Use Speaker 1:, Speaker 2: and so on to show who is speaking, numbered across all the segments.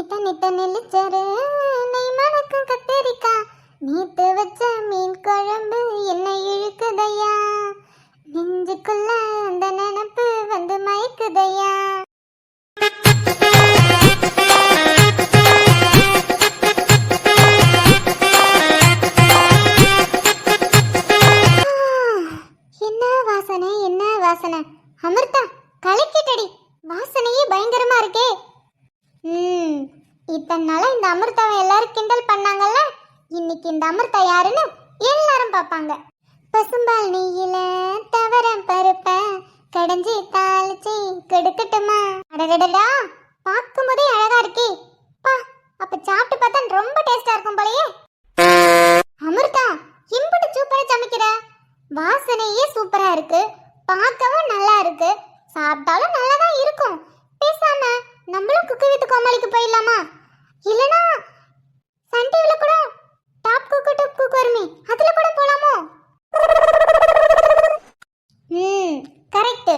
Speaker 1: நித்த நித்த நெல்லிச்சரு நெய் மணக்கும் கத்தரிக்கா நீத்து வச்ச மீன் குழம்பு என்ன இழுக்குதையா நெஞ்சுக்குள்ள அந்த நினப்பு வந்து மயக்குதையா. என்ன வாசனை என்ன வாசனை அமிர்தா கலக்கிட்டடி, வாசனையே பயங்கரமா இருக்கே. இத்தனை நாளா இந்த அமிர்தாவை எல்லாரும் கிண்டல் பண்ணாங்கல்ல, இன்னைக்கு இந்த அமிர்தா யாருன்னு எல்லாரும் பார்ப்பாங்க. பசும்பால் நெய்யில தவரம் பருப்ப கடைஞ்சி தாளிச்சி கெடுக்கட்டுமா? அடடடா, பார்க்கும் போதே அழகா இருக்கே. பா, அப்ப சாப்பிட்டு பார்த்தா ரொம்ப டேஸ்டா இருக்கும் போலயே. அமிர்தா, இம்புட்டு சூப்பரா சமைக்கிற, வாசனையே சூப்பரா இருக்கு, பார்க்கவும் நல்லா இருக்கு, சாப்பிட்டாலும் நல்லா தான் இருக்கும். பேசாம நம்மளும் குக்கு வித் கோமாளிக்கு போயிடலாமா? இல்லனா சன் டிவில கூட டாப் குக்கு வருமே, அதுல கூட போலாமோ? கரெக்ட்,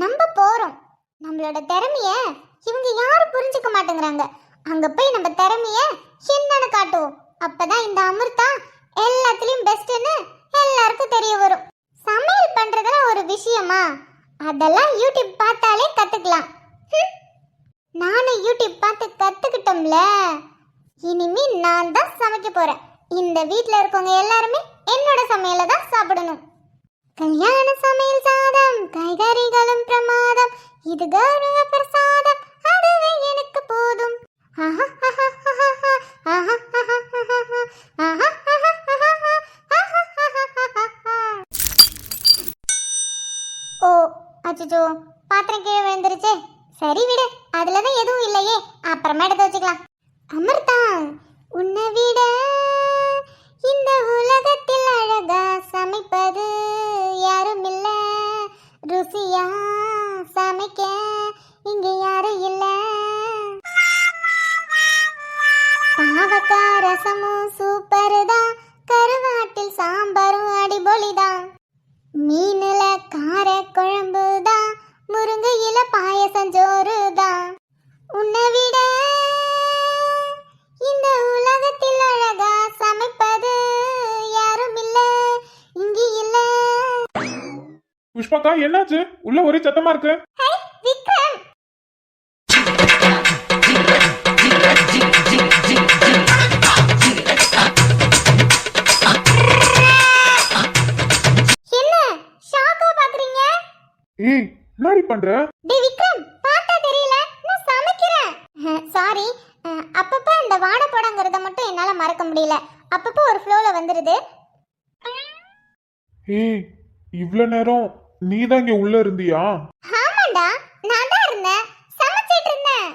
Speaker 1: நம்ம போறோம். நம்மளோட திறமைய இவங்க யாரும் புரிஞ்சுக்க மாட்டேங்கிறாங்க. அங்க போய் நம்ம திறமைய என்னன்னு காட்டுவோம். அப்பதான் இந்த அமிர்தா எல்லாத்துலயும் பெஸ்ட்னு எல்லாருக்கும் தெரிய வரும். சமையல் பண்றதுல ஒரு விஷயமா, அதெல்லாம் யூடியூப் பார்த்தாலே கத்துக்கலாம். நானும் யூடியூப் பார்த்து கத்துக்கிட்டோம்ல, இனிமே நான் தான் சமைக்க போறேன். இந்த வீட்ல இருக்கவங்க எல்லாருமே என்னோட சமையலை தான் சாப்பிடணும். கல்யாண சமையல் சாதம், காய்கறிகளும் பிரமாதம், இது கௌரவ பிரசாதம், அதுவே எனக்கு போதும். ஓ அச்சோ, பாத்திரம் கீழே விழுந்துருச்சே. சரி விடு, அதுலதான் எதுவும் இல்லையே, அப்புறமா எடுத்து வச்சுக்கலாம். அமிர்தா, உன்னை விட இந்த உலகத்தில் அழகா சமைப்பது யாரும் இல்ல, ருசியா சமைக்க இங்க யாரும் இல்ல. பாவக்காய் ரசமும் சூப்பர் தான், கருவாட்டில் சாம்பாரும் அடிபொலிதான், மீனுல கார குழம்பு தான், முருங்கையில பாயசம் ஜோறு தான். உன்னை விட இந்த உலகத்தில் அழகா சமைப்பது யாரும் இல்ல, இங்க இல்ல.
Speaker 2: புஷ்பாக்கா, என்னாச்சு? உள்ள ஒரே சத்தமா இருக்கு.
Speaker 1: விக்ரம், என்ன ஷாக்கா பாக்குறீங்க?
Speaker 2: ஏய், என்னடி பண்ற?
Speaker 1: டேய் விக்ரம், பார்த்தா தெரியல, நான் சமைக்கிறேன். சாரி, அப்பப்ப அந்த வாடை போடங்கறத மட்டும் என்னால மறக்க முடியல. அப்பப்ப ஒரு ஃப்ளோல வந்துருது.
Speaker 2: ஏய், இவ்ளோ நேரம் நீ தான் இங்க உள்ள இருந்தியா?
Speaker 1: ஆமாடா, நான் தான் இருந்தேன், சமைச்சிட்டு இருந்தேன்.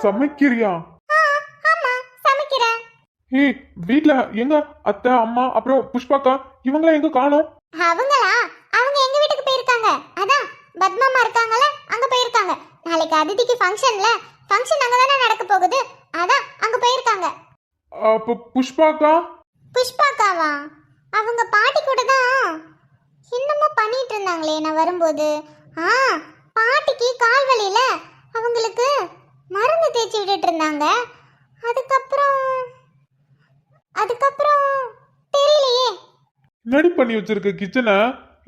Speaker 2: சமைக்கிறியா?
Speaker 1: ஆமா, சமைக்கிறேன்.
Speaker 2: ஏய், வீட்ல எங்க அத்தை, அம்மா, அப்புறம் புஷ்பாக்கா இவங்கள எங்க காணோம்?
Speaker 1: அவங்களா? அவங்க எங்க வீட்டுக்கு போயிருக்காங்க. அதான் பத்மாமா இருக்காங்கல, அங்க போயிருக்காங்க. நாளைக்கு அதிதிக்கு ஃபங்க்ஷன்ல, ஃபங்க்ஷன் அங்க தானே நடக்க போகுது, அதான் அங்க போயிருக்காங்க.
Speaker 2: அப்ப புஷ்பாக்கா?
Speaker 1: புஷ்பாக்காவா? அவங்க பாட்டி கூட தான் இன்னமும் பண்ணிட்டு இருந்தாங்களே நான் வரும்போது. பாட்டிக்கு கால் வலியில அவங்களுக்கு மருந்து தேய்ச்சி விட்டுட்டு இருந்தாங்க. அதுக்கப்புறம் தெரியலையே.
Speaker 2: நடி பண்ணி வச்சிருக்க கிச்சனை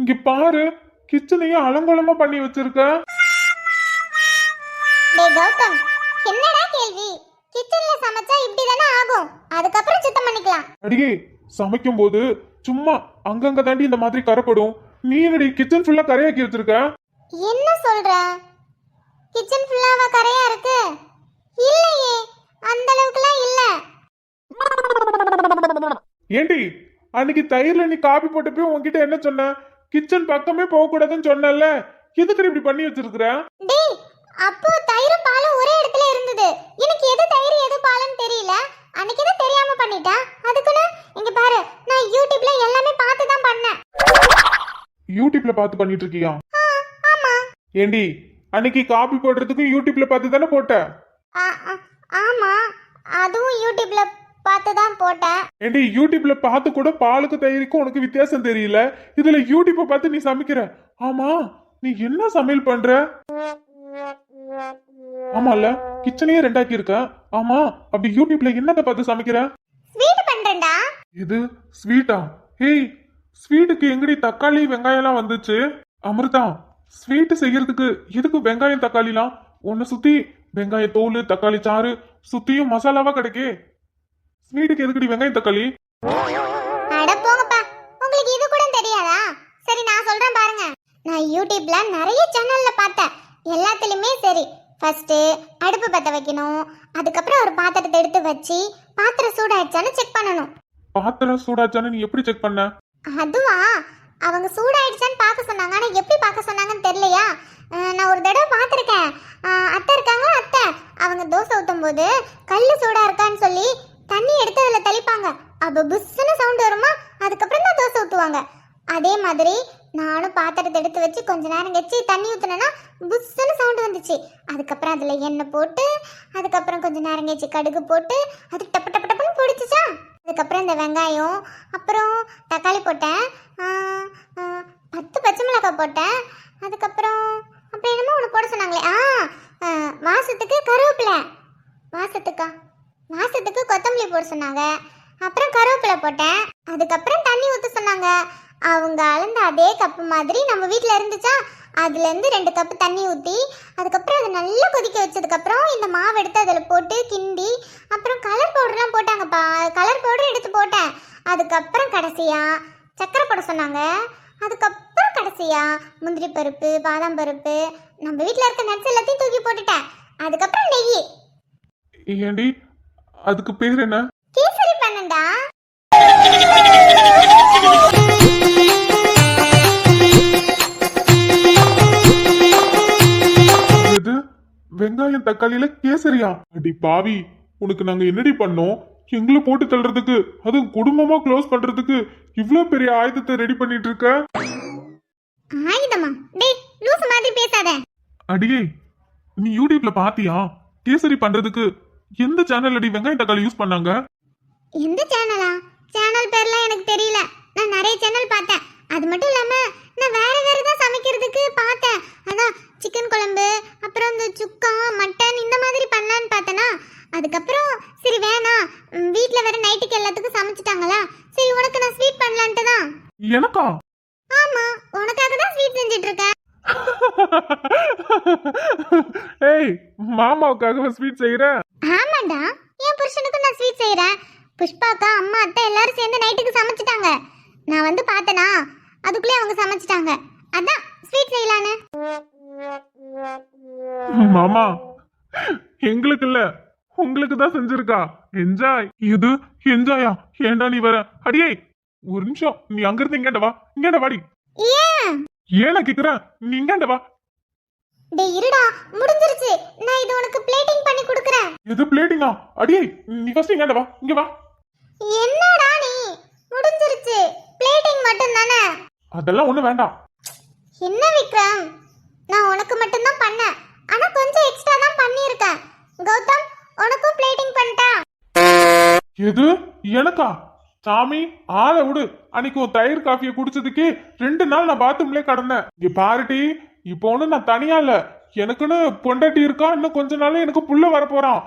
Speaker 2: இங்க பாரு, கிச்சனையும் அலங்கோலமா பண்ணி வச்சிருக்க.
Speaker 1: டேய் கௌதம், என்னடா கேள்வி? கிச்சன்ல சமைச்சா இப்படி தானே ஆகும், அதுக்கப்புறம் சுத்தம் பண்ணிக்கலாம்.
Speaker 2: அடியே, சமைக்கும் போது சும்மா அங்கங்க தாண்டி இந்த மாதிரி கரைப்படும். நீ என்னடி கிச்சன் ஃபுல்லா கரையாக்கி வச்சிருக்க?
Speaker 1: என்ன சொல்ற? கிச்சன் ஃபுல்லாவா கரையா இருக்கு? இல்லையே, அந்த அளவுக்குலாம் இல்ல.
Speaker 2: ஏண்டி, அன்னைக்கு தயிர்ல நீ காபி போட்டப்போ உன்கிட்ட என்ன சொன்ன? கிச்சன் பக்கமே போக கூடாதுன்னு சொன்னல, எதுக்கு இப்படி பண்ணி வச்சிருக்கிற?
Speaker 1: டேய், அப்போ தயிரும் பாலும் ஒரே இடத்துல இருந்தது, எனக்கு எது தயிர் எது பாலுன்னு தெரியல. அன்னைக்கு தான் தெரியாம பண்ணிட்டேன். அதுக்குன்னு இங்க பாரு, நான் யூடியூப்ல எல்லாமே பார்த்து தான் பண்ணேன்.
Speaker 2: யூடியூப்ல பார்த்து பண்ணிட்டு இருக்கியா?
Speaker 1: ஆமா.
Speaker 2: ஏண்டி, அன்னைக்கு காபி போடுறதுக்கு யூடியூப்ல பார்த்து தானே போட்ட?
Speaker 1: ஆமா, அதுவும் யூடியூப்ல பார்த்து தான் போட்டேன்.
Speaker 2: ஏண்டி, யூடியூப்ல பார்த்து கூட பாலுக்கு தயிருக்கும் உனக்கு வித்தியாசம் தெரியல, இதுல யூடியூப்பை பார்த்து நீ சமைக்கிற. ஆமா, நீ என்ன சமையல் பண்ற? ஆமால, கிச்சனையே ரெண்டாக்கி இருக்க. ஆமா, அப்படி யூடியூப்ல என்னத்த பார்த்து சமைக்கிற?
Speaker 1: ஸ்வீட் பண்றேன்டா.
Speaker 2: இது ஸ்வீட்டா? ஹேய், ஸ்வீட்டுக்கு எங்கடி தக்காளி வெங்காயம் எல்லாம் வந்துச்சு? அமிர்தா, ஸ்வீட் செய்யறதுக்கு எதுக்கு வெங்காயம் தக்காளிலாம்? உன்னை சுத்தி வெங்காய தோல் தக்காளி சாறு சுத்தியும் மசாலாவா கிடைக்கே. ஸ்வீட்டுக்கு எதுக்குடி வெங்காயம் தக்காளி?
Speaker 1: அட போங்கப்பா, உங்களுக்கு இது கூட தெரியாதா? சரி நான் சொல்றேன் பாருங்க. நான் யூடியூப்ல நிறைய சேனல்ல பார்த்தேன். எல்லாத்துலயுமே சரி, ஃபர்ஸ்ட் அடுப்பு பத்த வைக்கணும், அதுக்கப்புறம் ஒரு பாத்திரத்தை எடுத்து வச்சு பாத்திரம் சூடாயிடுச்சான்னு செக் பண்ணணும்.
Speaker 2: பாத்திரம் சூடாச்சான்னு நீ எப்படி செக் பண்ண?
Speaker 1: அதுவா, அவங்க சூடாயிடுச்சான்னு பார்க்க சொன்னாங்க. ஆனா எப்படி பார்க்க சொன்னாங்கன்னு தெரியலையா? நான் ஒரு தடவை பார்த்துருக்கேன். அத்தை இருக்காங்க, அத்தை அவங்க தோசை ஊற்றும் போது கல் சூடா இருக்கான்னு சொல்லி தண்ணி எடுத்து அதில் தெளிப்பாங்க. அப்போ புஷ்ஷுன்னு சவுண்ட் வருமா, அதுக்கப்புறம் தான் தோசை ஊற்றுவாங்க. அதே மாதிரி நானும் பாத்திரத்தை எடுத்து வச்சு கொஞ்ச நேரம் கழிச்சு தண்ணி ஊற்றினேன்னா புஷ்ஷுன்னு சவுண்டு வந்துச்சு. அதுக்கப்புறம் அதில் எண்ணெய் போட்டு, அதுக்கப்புறம் கொஞ்ச நேரம் கழிச்சு கடுகு போட்டு அது டப்பு டப்பு டப்புன்னு பிடிச்சிச்சா. அதுக்கப்புறம் இந்த வெங்காயம், அப்புறம் தக்காளி போட்டேன், 10 பச்சை மிளகாய் போட்டேன். அதுக்கப்புறம் அப்புறம் என்னமோ ஒன்று போட சொன்னாங்களே, வாசத்துக்கு கருவேப்பிலை, வாசத்துக்கு கொத்தமல்லி போட சொன்னாங்க. அப்புறம் கருவேப்பிலை போட்டேன். அதுக்கப்புறம் தண்ணி ஊற்ற சொன்னாங்க. அவங்க அளந்த அதே கப்பு மாதிரி நம்ம வீட்டில் இருந்துச்சா, அதுலேருந்து 2 கப்பு தண்ணி ஊற்றி அதுக்கப்புறம் அதை நல்லா கொதிக்க வச்சதுக்கப்புறம் இந்த மாவு எடுத்து அதில் போட்டு கிண்டி, அப்புறம் கலர் பவுடர்லாம் போட்டாங்கப்பா. கலர் பவுடர் எடுத்து போட்டேன். அதுக்கப்புறம் கடைசியாக சக்கரை போட சொன்னாங்க. அதுக்கப்புறம் கடைசியாக முந்திரி பருப்பு, பாதாம் பருப்பு, நம்ம வீட்டில் இருக்க நட்ஸ் எல்லாத்தையும் தூக்கி போட்டுட்டேன். அதுக்கப்புறம் நெய்.
Speaker 2: ஏண்டி அதுக்கு பேர் என்ன?
Speaker 1: கேசரி பண்ணண்டா.
Speaker 2: எது? வெங்காயம் தக்காளியில கேசரியா? அடி பாவி, உனக்கு நாங்க என்னடி பண்ணோம்? எங்களை போட்டு தள்ளுறதுக்கு, அதுவும் குடும்பமா க்ளோஸ் பண்றதுக்கு இவ்ளோ பெரிய ஆயுதத்தை ரெடி பண்ணிட்டு இருக்க?
Speaker 1: ஆயுதமா? டேய் லூசு மாதிரி பேசாத.
Speaker 2: அடியே, நீ யூடியூப்ல பாத்தியா கேசரி பண்றதுக்கு எந்த சேனல் அடி வெங்காயம் தக்காளி யூஸ் பண்ணாங்க?
Speaker 1: எந்த சேனலா? சேனல் பேர்லாம் எனக்கு தெரியல. நான் நிறைய சேனல் பார்த்தேன். அது மட்டும் இல்லாம நான் வேற தான் சமைக்கிறதுக்கு பார்த்தேன். அதான் சிக்கன் குழம்பு, அப்புறம் இந்த சுக்கா மட்டன் இந்த மாதிரி பண்ணலான்னு பார்த்தேனா. அதுக்கப்புறம் சரி வேணாம், வீட்டில் வேற நைட்டுக்கு எல்லாத்துக்கும் சமைச்சிட்டாங்களா, சரி உனக்கு நான் ஸ்வீட் பண்ணலான்ட்டு தான்.
Speaker 2: எனக்கா?
Speaker 1: ஆமா, உனக்காக தான் ஸ்வீட் செஞ்சுட்டு இருக்கேன்.
Speaker 2: ஏய், மாமாவுக்காக ஸ்வீட் செய்யற?
Speaker 1: ஆமாண்டா, என் புருஷனுக்கு நான் ஸ்வீட் செய்யறேன். புஷ்பாக்கா, அம்மா, அத்தை எல்லாரும் சேர்ந்து நைட்டுக்கு சமைச்சிட்டாங்க. நான் வந்து பார்த்தனா, அதுக்குள்ளே அவங்க சமைச்சிட்டாங்க. அதான் ஸ்வீட் செய்யலான்னு.
Speaker 2: மாமா, எங்களுக்கு இல்ல, உங்களுக்கு தான் செஞ்சிருக்கா. என்ஜாய். இது என்ஜாயா? ஏண்டா நீ வர? அடியே ஒரு நிமிஷம், நீ அங்க இருந்து இங்கேண்ட வா. இங்கேண்ட வாடி.
Speaker 1: ஏன்
Speaker 2: ஏன்னா கேக்குறேன், நீ இங்கேண்ட வா.
Speaker 1: டேய் இருடா, முடிஞ்சிருச்சு. நான் இது உனக்கு பிளேட்டிங் பண்ணி கொடுக்கறேன்.
Speaker 2: எது பிளேட்டிங்கா? அடியே நீ ஃபர்ஸ்ட் இங்கேண்ட வா. இங்க வா.
Speaker 1: என்னடா நீ? முடிஞ்சிருச்சு, பிளேட்டிங் மட்டும் தானே.
Speaker 2: அதெல்லாம் ஒண்ணு வேண்டாம்.
Speaker 1: என்ன விக்ரம், நான் உனக்கு மட்டும் தான் பண்ணேன். ஆனா கொஞ்சம் எக்ஸ்ட்ரா தான் பண்ணியிருக்கேன். கௌதம், உனக்கும் பிளேட்டிங் பண்ணிட்டா.
Speaker 2: எது எனக்கா? சாமி ஆளை விடு. அன்னைக்கு உன் தயிர் காஃபியை குடிச்சதுக்கு 2 நாள் நான் பாத்ரூம்லயே கடந்தேன். இங்க பாருட்டி, இப்போ ஒண்ணு நான் தனியா இல்ல, எனக்குன்னு பொண்டாட்டி இருக்கா. இன்னும் கொஞ்ச நாள் எனக்கு புள்ள வரப்போறான்.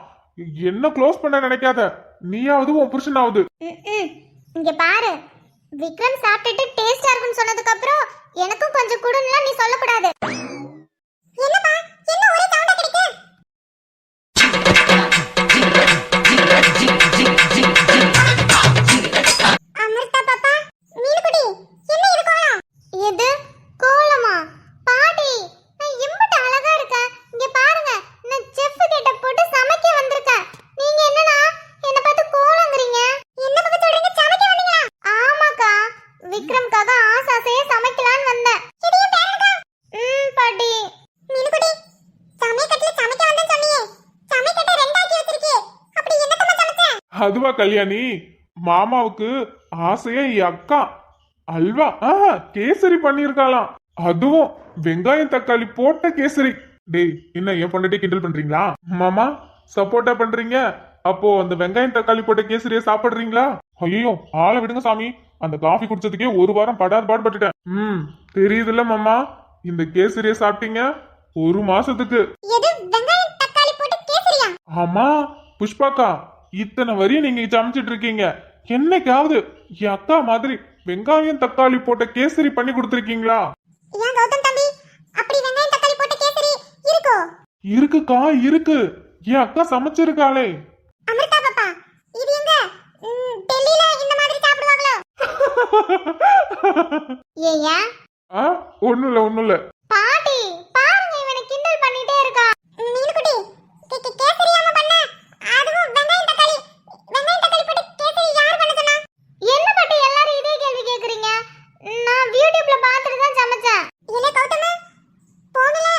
Speaker 2: என்ன க்ளோஸ் பண்ண நினைக்காத. நீயாவது உன் புருஷனாவது.
Speaker 1: இங்க பாரு, விக்ரம் சாப்பிட்டுட்டு டேஸ்டா இருக்குன்னு சொன்னதுக்கு அப்புறம் எனக்கும் கொஞ்சம் கொடுன்னா நீ சொல்லக்கூடாது. என்னப்பா, என்ன ஒரே சவுண்டா கிடைக்கு? அமிர்தா பாப்பா, மீனுக்குட்டி, என்ன இது கோலம்? எது கோலமா? பாட்டி, நான் எம்பட்ட அழகா இருக்கேன். இங்க பாருங்க, நான் செஃப் கிட்ட போட்டு சமைக்க வந்திருக்கேன். நீங்க என்னன்னா என்ன பார்த்து கோலங்கறீங்க? என்ன பாப்பா சொல்றீங்க? சமைக்க வந்தீங்களா? ஆமாக்கா, விக்ரம்காக ஆசாசையா சமைக்கலாம்னு வந்தேன். இது ஏன் பேரனுக்கா? பாட்டி. மீனுக்குட்டி, சமைக்கட்டுல சமைக்க வந்தேன்னு சொன்னியே, சமைக்கட்ட ரெண்டாக்கி வச்சிருக்கே, அப்படி என்னத்தமா சமைச்ச?
Speaker 2: அதுவா கல்யாணி, மாமாவுக்கு ஆசையா என் அக்கா அல்வா கேசரி பண்ணிருக்காளாம். அதுவும் வெங்காயம் தக்காளி போட்ட கேசரி. டேய், என்ன என் பொண்டாட்டி கிண்டல் பண்றீங்களா? மாமா சப்போர்ட்டா பண்றீங்க. அப்போ அந்த வெங்காயம் தக்காளி போட்ட கேசரியை சாப்பிடுறீங்களா? ஐயோ ஆளை விடுங்க சாமி. அந்த காஃபி குடிச்சதுக்கே 1 வாரம் படாத பாடுபட்டுட்டேன். தெரியுதுல்ல மாமா, இந்த கேசரியை சாப்பிட்டீங்க 1 மாசத்துக்கு.
Speaker 1: எது வெங்காயம் தக்காளி போட்ட கேசரியா?
Speaker 2: ஆமா புஷ்பாக்கா, இத்தனை வரையும் நீங்க சமைச்சிட்டு இருக்கீங்க, என்னைக்காவது என் அக்கா மாதிரி வெங்காயம் தக்காளி போட்ட கேசரி பண்ணி கொடுத்துருக்கீங்களா?
Speaker 1: ஏன் கௌதம் தம்பி, அப்படி வெங்காயம் தக்காளி போட்ட கேசரி இருக்கோ?
Speaker 2: இருக்குக்கா இருக்கு, என் அக்கா சமைச்சிருக்காளே.
Speaker 1: அமிர்தா பாப்பா, இது எங்க டெல்லில இந்த மாதிரி சாப்பிடுவாங்களோ? ஏயா
Speaker 2: ஒண்ணும் இல்ல
Speaker 1: பாட்டி, பாருங்க இவனை கிண்டல் பண்ணிட்டே இருக்கான். மீனுக்குட்டி, கேசரி அம்மா பண்ண, அதுவும் வெங்காயம் தக்காளி போட்டு கேசரி யார் பண்ண சொன்னா? என்ன பாட்டி எல்லாரும் இதே கேள்வி கேக்குறீங்க? நான் யூடியூப்ல பார்த்துட்டு தான் சமைச்சேன். இல்ல கௌதம், போன்ல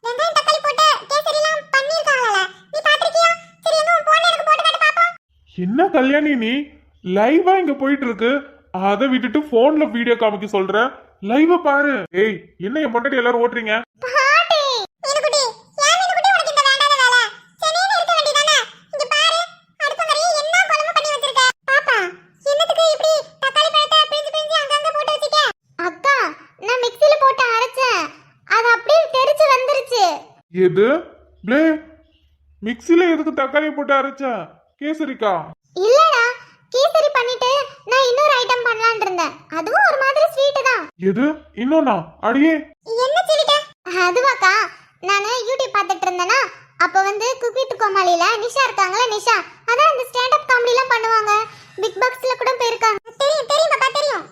Speaker 1: வெங்காயம் தக்காளி போட்டு கேசரிலாம் பண்ணிருக்காங்கல, நீ பாத்திருக்கியா? சரி எங்க உன் போன்ல எனக்கு போட்டு காட்டு பாப்போம்.
Speaker 2: என்ன கல்யாணி, நீ லைவா இங்க போயிட்டு இருக்கு, அதை விட்டுட்டு போன்ல வீடியோ காமிக்க சொல்ற? லைவ பாரு. ஏய், என்ன என் பொண்டாட்டி எல்லாரும் ஓட்டுறீங்க?
Speaker 1: பாட்டி, மீனுக்குட்டி, ஏன் மீனுக்குட்டி உனக்கு இந்த வேண்டாத வேலை? சென்னையில இருக்க வேண்டியதானே? இங்க பாரு, அடுப்பங்கரையே என்ன குழம்பு பண்ணி வச்சிருக்க? பாப்பா, என்னத்துக்கு இப்படி தக்காளி பழத்தை பிழிஞ்சு அங்கங்க போட்டு வச்சிருக்க? அக்கா, நான் மிக்ஸில போட்டு அரைச்சேன், அது அப்படியே தெரிச்சு வந்துருச்சு.
Speaker 2: எது ப்ளே, மிக்ஸில எதுக்கு தக்காளி போட்டு அரைச்ச? கேசரிக்கா?
Speaker 1: இல்லடா, கேசரி பண்ணிட்டு நான் இன்னொரு ஐட்டம் பண்ணலாம்னு இருந்தேன், அதுவும் ஒரு மாதிரி ஸ்வீட் தான்.
Speaker 2: எது இன்னொன்னா? அடியே
Speaker 1: என்ன ஸ்வீட்? அதுவாக்கா, நான் யூடியூப் பார்த்துட்டு இருந்தேனா, அப்போ வந்து குக் வித் கோமாளில நிஷா இருக்காங்களா, நிஷா அதான் இந்த ஸ்டாண்ட் அப் காமெடி எல்லாம் பண்ணுவாங்க, பிக் பாக்ஸ்ல கூட போயிருக்காங்க. தெரியும் தெரியும் பாப்பா, தெரியும்.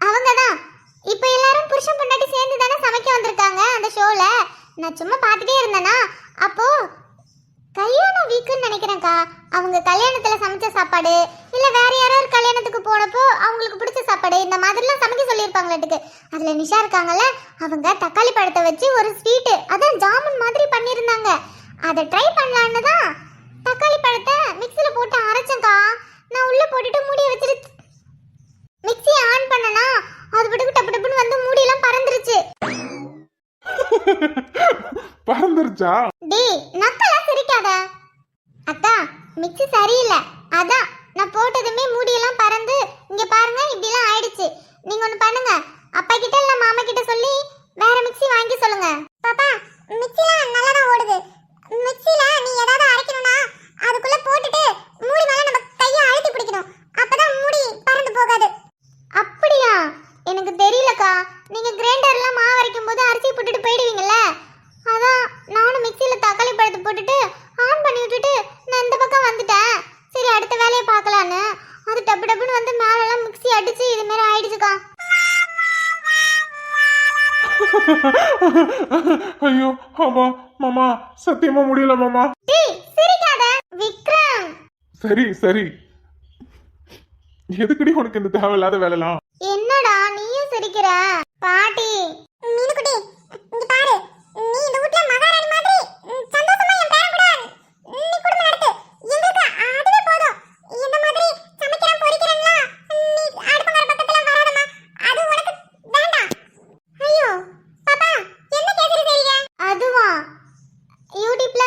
Speaker 1: அவங்க தான். இப்போ எல்லாரும் புருஷன் பொண்டாட்டி சேர்ந்து தானே சமைக்க வந்திருக்காங்க அந்த ஷோல. நான் சும்மா பார்த்துட்டே இருந்தேனா, அப்போ கல்யாண வீக்குன்னு நினைக்கிறேன்க்கா, அவங்க கல்யாணத்துல சமைச்ச சாப்பாடு இல்ல வேற யாராவது கல்யாணத்துக்கு போனப்போ அவங்களுக்கு பிடிச்ச சாப்பாடு இந்த மாதிரிலாம் சமைக்க சொல்லியிருப்பாங்களாட்டுக்கு. அதுல நிஷா இருக்காங்கல்ல, அவங்க தக்காளி பழத்தை வச்சு ஒரு ஸ்வீட்டு, அதான் ஜாமுன் மாதிரி பண்ணியிருந்தாங்க. அதை ட்ரை பண்ணலான்னு தான் தக்காளி பழத்தை மிக்ஸில போட்டு அரைச்சேன்க்கா. நான் உள்ள போட்டுட்டு மூடியை வச்சுட்டு மிக்ஸியை ஆன் பண்ணனா, அது பட்டுக்கு டப்பு டப்புன்னு வந்து மூடியெல்லாம் பறந்துருச்சு.
Speaker 2: பறந்துருச்சா?
Speaker 1: டேய் நக்கலா சிரிக்காத. அக்கா, மிக்ஸி சரியில்லை, அதான் நான் போட்டதுமே மூடியெல்லாம் பறந்து இங்க பாருங்க இப்படிலாம் ஆயிடுச்சு. நீங்க ஒண்ணு பண்ணுங்க, அப்பா கிட்ட இல்ல மாமா கிட்ட சொல்லி வேற மிக்ஸி வாங்கி சொல்லுங்க. பாப்பா, மிக்ஸிலாம் நல்லா தான் ஓடுது. மிக்ஸில நீ ஏதாவது அரைக்கணும்னா அதுக்குள்ள போட்டுட்டு மூடி மேல நம்ம கையை அழுத்தி பிடிக்கணும், அப்பதான் மூடி பறந்து போகாது. அப்படியா? எனக்கு தெரியலக்கா. நீங்க கிரைண்டர்ல மாவு அரைக்கும் போது அரிசி போட்டுட்டு போயிடுவீங்கல்ல, அதான் நானும் மிக்ஸில தக்காளி பழத்தை போட்டுட்டு ஆன் பண்ணி விட்டுட்டு நான் இந்த பக்கம் வந்துட்டேன். சரி அடுத்த வேலையை பார்க்கலான்னு, அது டப்பு டப்புன்னு வந்து மேலெல்லாம் மிக்ஸி அடிச்சு இது மாதிரி ஆயிடுச்சுக்கா.
Speaker 2: ஐயோ ஆமா மாமா, சத்தியமா முடியல மாமா.
Speaker 1: டேய் சிரிக்காத விக்ரம்.
Speaker 2: சரி சரி, எதுக்குடி உனக்கு இந்த தேவையில்லாத வேலைலாம்?
Speaker 1: என்னடா நீயும் சிரிக்கிற? பாட்டி, மீனுக்குட்டி இங்க பாரு, நீ இந்த வீட்ல மகாராணி மாதிரி சந்தோஷமா என் பேரன் கூட நீ குடும்பம் நடத்து. எங்களுக்கு அதுவே போதும். இந்த மாதிரி சமைக்கிறேன் பொரிக்கிறேன்லாம் நீ அடுப்பங்கர பக்கத்துல வராதம்மா, அது உனக்கு வேண்டாம். ஐயோ பாப்பா, என்ன கேசரி செய்றீங்க? அதுவா, யூடியூப்ல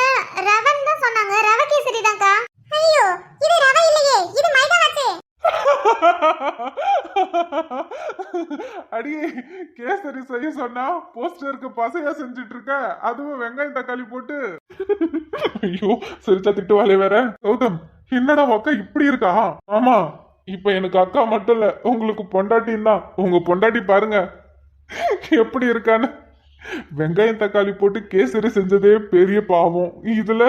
Speaker 1: ரவன் தான் சொன்னாங்க, ரவை கேசரி தான்க்கா. ஐயோ இது ரவை இல்லையே, இது மைதாவாச்சே.
Speaker 2: அடியே, கேசரி செய்ய சொன்னா போஸ்டருக்கு பசையா செஞ்சுட்டு இருக்க, அதுவும் வெங்காயம் தக்காளி போட்டு. ஐயோ சிரிச்சா திட்டுவாளே வேற. கௌதம், என்னடா அக்கா இப்படி இருக்கா? ஆமா, இப்ப எனக்கு அக்கா மட்டும் இல்ல, உங்களுக்கு பொண்டாட்டின்னு தான். உங்க பொண்டாட்டி பாருங்க எப்படி இருக்கான்னு. வெங்காயம் தக்காளி போட்டு கேசரி செஞ்சதே பெரிய பாவம், இதுல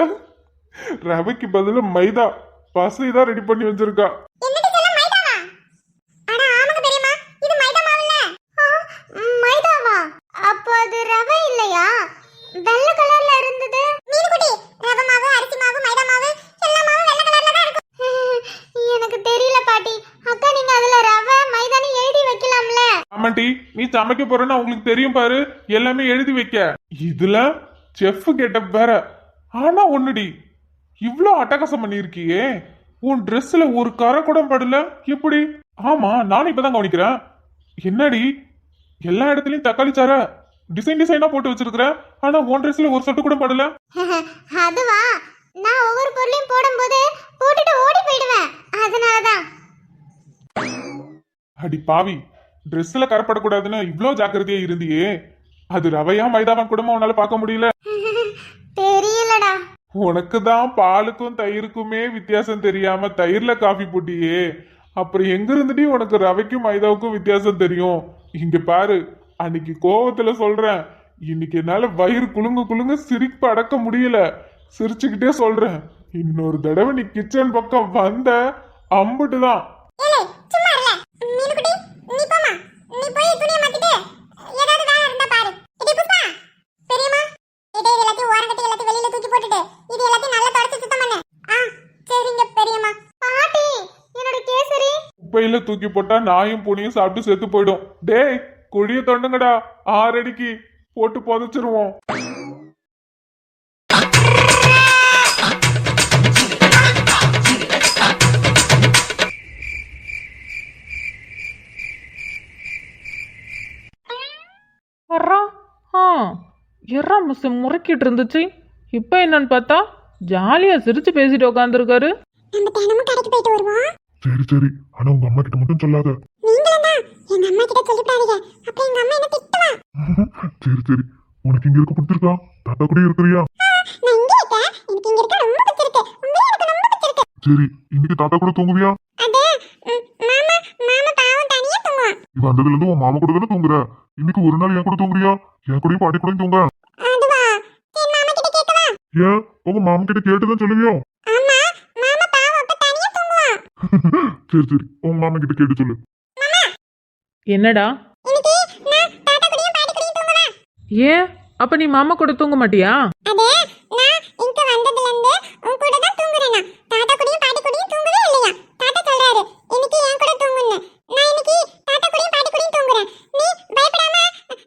Speaker 2: ரவைக்கு பதிலா மைதா பசை தான் ரெடி பண்ணி வச்சிருக்கா.
Speaker 1: மைதாவா? அப்போ அது ரவை இல்லையா? வெள்ளை கலர்ல இருந்தது. மீனுக்குட்டி, ரவை மாவு, அரிசி மாவு, மைதா மாவு எல்லா மாவும் வெள்ளை கலர்ல தான் இருக்கும். எனக்கு தெரியல பாட்டி. அக்கா நீங்க அதுல ரவை மைதான்னு எழுதி வைக்கலாம்ல?
Speaker 2: ஆமாண்டி, நீ சமைக்க போறேன்னு உங்களுக்கு தெரியும் பாரு, எல்லாமே எழுதி வைக்க. இதுல செஃப் கெட்டப் வேற. ஆனா ஒண்ணுடி, இவ்ளோ அட்டகாசம் பண்ணிருக்கியே, உன் ட்ரெஸ்ல ஒரு கரை கூட படல, எப்படி? ஆமா, நானும் இப்பதான் கவனிக்கிறேன். என்னடி எல்லா இடத்துலயும் தக்காளி சார டிசைன் டிசைனா போட்டு வச்சிருக்கிற, ஆனா உன் ட்ரெஸ்ல ஒரு சொட்டு கூட படல.
Speaker 1: அதுவா, நான் ஒவ்வொரு பொருளையும் போடும்போது போட்டுட்டு ஓடி போயிடுவேன், அதனாலதான்.
Speaker 2: அடி பாவி, ட்ரெஸ்ல கரைப்படக்கூடாதுன்னு இவ்ளோ ஜாக்கிரதையா இருந்தியே, அது ரவையா மைதாவா கூட உன்னால பார்க்க முடியல.
Speaker 1: தெரியலடா.
Speaker 2: உனக்கு தான் பாலுக்கும் தயிருக்குமே வித்தியாசம் தெரியாம தயிர்ல காஃபி போட்டியே, அப்புறம் எங்க இருந்துட்டு உனக்கு ரவைக்கும் மைதாவுக்கும் வித்தியாசம் தெரியும்? இங்க பாரு, அன்னைக்கு கோவத்துல சொல்றேன், இன்னைக்கு என்னால வயிறு குலுங்க குலுங்க சிரிப்பு அடக்க முடியல. சிரிச்சுக்கிட்டே சொல்றேன், இன்னொரு தடவை நீ கிச்சன் பக்கம் வந்த அம்புட்டு தான்.
Speaker 1: ஏலே சும்மா இல்ல மீனுக்குட்டி, நீ போமா, நீ போய் துணியை மாத்திட்டு ஏதாவது வேலை இருந்தா பாரு. இடி புஷ்பா, பெரியம்மா, இது எல்லாத்தையும் ஓரங்கட்டி எல்லாத்தையும் வெளியில தூக்கி போட்டுட்டு இது எல்லாத்தையும் நல்லா தொடச்சு சுத்தம் பண்ணு. சரிங்க பெரியம்மா. பாட்டி, என்னோட கேசரி
Speaker 2: குப்பையில தூக்கி போட்டா நாயும் பூனையும் சாப்பிட்டு செத்து போயிடும். டேய், குழிய தொண்டுங்கடா, 6 அடிக்கு போட்டு புதைச்சிருவோம்.
Speaker 3: வர்றா எறா மிஸ் முறுக்கிட்டு இருந்துச்சு. இப்போ என்னன்னு பார்த்தா ஜாலியாக சிரிச்சு பேசிட்டு உட்காந்துருக்காரு.
Speaker 1: நம்ம தினமும் கடைக்கு போயிட்டு வருவோம்.
Speaker 2: சரி சரி, ஆனா உங்க அம்மா கிட்ட மட்டும் சொல்லாத.
Speaker 1: நீங்களும் தான் எங்க அம்மா கிட்ட சொல்லிட்டாதீங்க, அப்புறம் எங்க அம்மா என்ன திட்டுவா.
Speaker 2: சரி சரி, உனக்கு இங்க இருக்க பிடிச்சிருக்கா? தாத்தா கூட இருக்கிறியா?
Speaker 1: நான் இங்க இருக்கேன், எனக்கு இங்க இருக்க ரொம்ப பிடிச்சிருக்கு. உங்களே எனக்கு ரொம்ப பிடிச்சிருக்கு.
Speaker 2: சரி, இன்னைக்கு தாத்தா கூட தூங்குவியா?
Speaker 1: அது மாமா மாமா பாவம் தனியா தூங்குவான்.
Speaker 2: இவ வந்ததுல இருந்து உன் மாமா கூட தானே தூங்குற. இன்னைக்கு ஒரு நாள் என் கூட தூங்குறியா? என் கூடயும் பாட்டி கூடயும் தூங்க.
Speaker 1: அதுவா, என் மாமா கிட்ட கேட்கவா?
Speaker 2: ஏன் உங்க மாமா கிட்ட கேட்டுதான் சொல்லுவியோ?
Speaker 1: ஆமா, மாமா பாவம் அப்ப தனியா தூங்குவான்.
Speaker 2: சரி சரி, உங்க மாமா கிட்ட கேட்டு சொல்லு.
Speaker 3: என்னடா?
Speaker 1: இன்னைக்கு நான் தாத்தா கூடயும் பாட்டி கூடயும் தூங்குவேன்.
Speaker 3: ஏன் அப்போ நீ மாமா கூட தூங்க மாட்டியா?
Speaker 1: அது நான் இங்க வந்ததுல இருந்து உன் கூட தான் தூங்குறேனா. தாத்தா கூடயும் பாட்டி கூடயும் தூங்கவே இல்லையா. தாத்தா சொல்றாரு இன்னைக்கு என் கூட தூங்குன்னு. நான் இன்னைக்கு தாத்தா கூடயும் பாட்டி கூடயும் தூங்குறேன். நீ பயப்படாம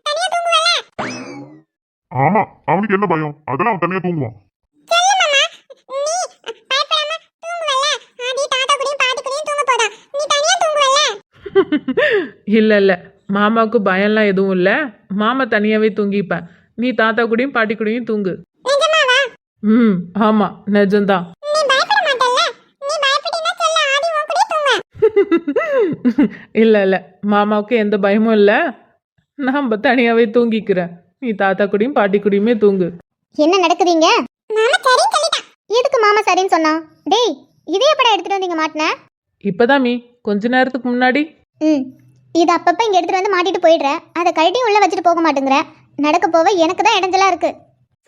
Speaker 1: தனியா தூங்குவல?
Speaker 2: ஆமா, அவனுக்கு என்ன பயம்? அதெல்லாம் அவன் தனியா தூங்குவான்.
Speaker 1: சொல்லு மாமா, நீ பயப்படாம தூங்குவல? ஆதி தாத்தா கூடயும் பாட்டி கூடயும் தூங்க போறா, நீ தனியா தூங்குவல?
Speaker 3: இல்லை இல்லை, மாமாவுக்கு பயம்லாம் எதுவும் இல்லை. மாமா தனியாகவே தூங்கிப்பேன். நீ தாத்தா கூடயும் பாட்டி கூடயும் தூங்கு.
Speaker 1: நிஜமாவா?
Speaker 3: ஆமாம், நிஜம்தான்.
Speaker 1: நீ பயப்பட மாட்டல்ல? நீ பயப்படினா சொல்ல, ஆதி உன் கூட தூங்குவேன்.
Speaker 3: இல்லை இல்லை, மாமாவுக்கு எந்த பயமும் இல்லை. நான் தனியாகவே தூங்கிக்கிறேன். நீ தாத்தா கூடயும் பாட்டி கூடயுமே தூங்கு.
Speaker 1: என்ன நடக்குதுங்க? மாமா சரின்னு சொல்லிட்டான். எதுக்கு மாமா சரின்னு சொன்னா? டேய், இதே படம் எடுத்துட்டு வந்தீங்க மாட்டின?
Speaker 3: இப்போதான் மீ கொஞ்ச நேரத்துக்கு முன்னாடி.
Speaker 1: இது அப்பப்ப இங்க எடுத்துட்டு வந்து மாட்டிட்டு போயிடுற, அதை கழட்டி உள்ள வச்சுட்டு போக மாட்டேங்கிற. நடக்க போவ எனக்கு தான் இடைஞ்சலா இருக்கு.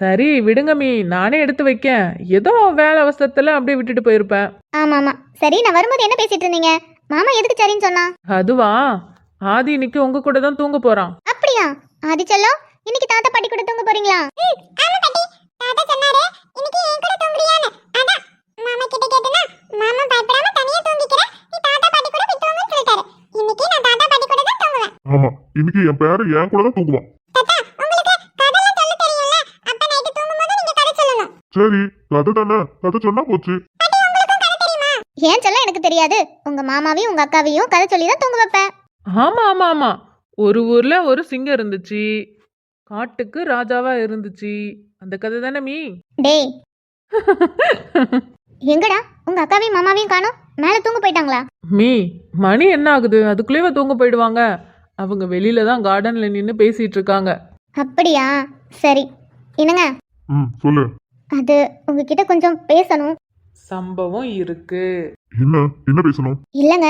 Speaker 3: சரி விடுங்க மீ, நானே எடுத்து வைக்கேன். ஏதோ வேலை அவசரத்தில் அப்படியே விட்டுட்டு போயிருப்பேன்.
Speaker 1: ஆமா ஆமா, சரி. நான் வரும்போது என்ன பேசிட்டு இருந்தீங்க? மாமா எதுக்கு சரின்னு சொன்னா?
Speaker 3: அதுவா, ஆதி இன்னைக்கு உங்க கூட தான் தூங்க போறான்.
Speaker 1: அப்படியா? ஆதி செல்லம், இன்னைக்கு தாத்தா பாட்டி கூட தூங்க போறீங்களா? ஆமா பாட்டி, தாத்தா சொன்னாரு இன்னைக்கு என் கூட தூங்குறியான்னு. அதான் மாமா கிட்ட கேட்டனா, மாமா பயப்படாம தனியா தூங்கிக்கற, நீ தாத்தா பாட்டி கூட போய் தூங்குன்னு சொல்லிட்டாரு. இன்னைக்கு நான் தாத்தா பாட்டி கூட தான் தூங்குவேன்.
Speaker 2: ஆமா, இன்னைக்கு என் பேரு என் கூட தான் தூங்குவான்.
Speaker 1: தாத்தா, உங்களுக்கு கதைலாம் சொல்ல தெரியும்ல, அப்ப நைட் தூங்கும்போது நீங்க கதை சொல்லணும்.
Speaker 2: சரி, கதை தானே, கதை சொன்னா போச்சு.
Speaker 1: பாட்டி, உங்களுக்கும் கதை தெரியுமா? ஏன் சொல்ல எனக்கு தெரியாது. உங்க மாமாவையும் உங்க அக்காவையும் கதை சொல்லி தான் தூங்க வைப்பேன்.
Speaker 3: ஆமா ஆமா ஆமா, ஒரு ஊர்ல ஒரு சிங்கம் இருந்துச்சு, காட்டுக்கு ராஜாவா இருந்துச்சு. அந்த கதை தானே மீ?
Speaker 1: டேய், எங்கடா உங்க அக்காவையும் மாமாவையும் காணோம்? மேல தூங்க போயிட்டாங்களா?
Speaker 3: மீ, மணி என்ன ஆகுது? அதுக்குள்ளேயே தூங்க போயிடுவாங்க. அவங்க வெளியில தான் கார்டன்ல நின்று பேசிட்டு இருக்காங்க.
Speaker 1: அப்படியா? சரி. என்னங்க,
Speaker 2: சொல்லு.
Speaker 1: அது உங்ககிட்ட கொஞ்சம் பேசணும்.
Speaker 3: சம்பவம் இருக்கு.
Speaker 2: என்ன பேசணும்?
Speaker 1: இல்லங்க,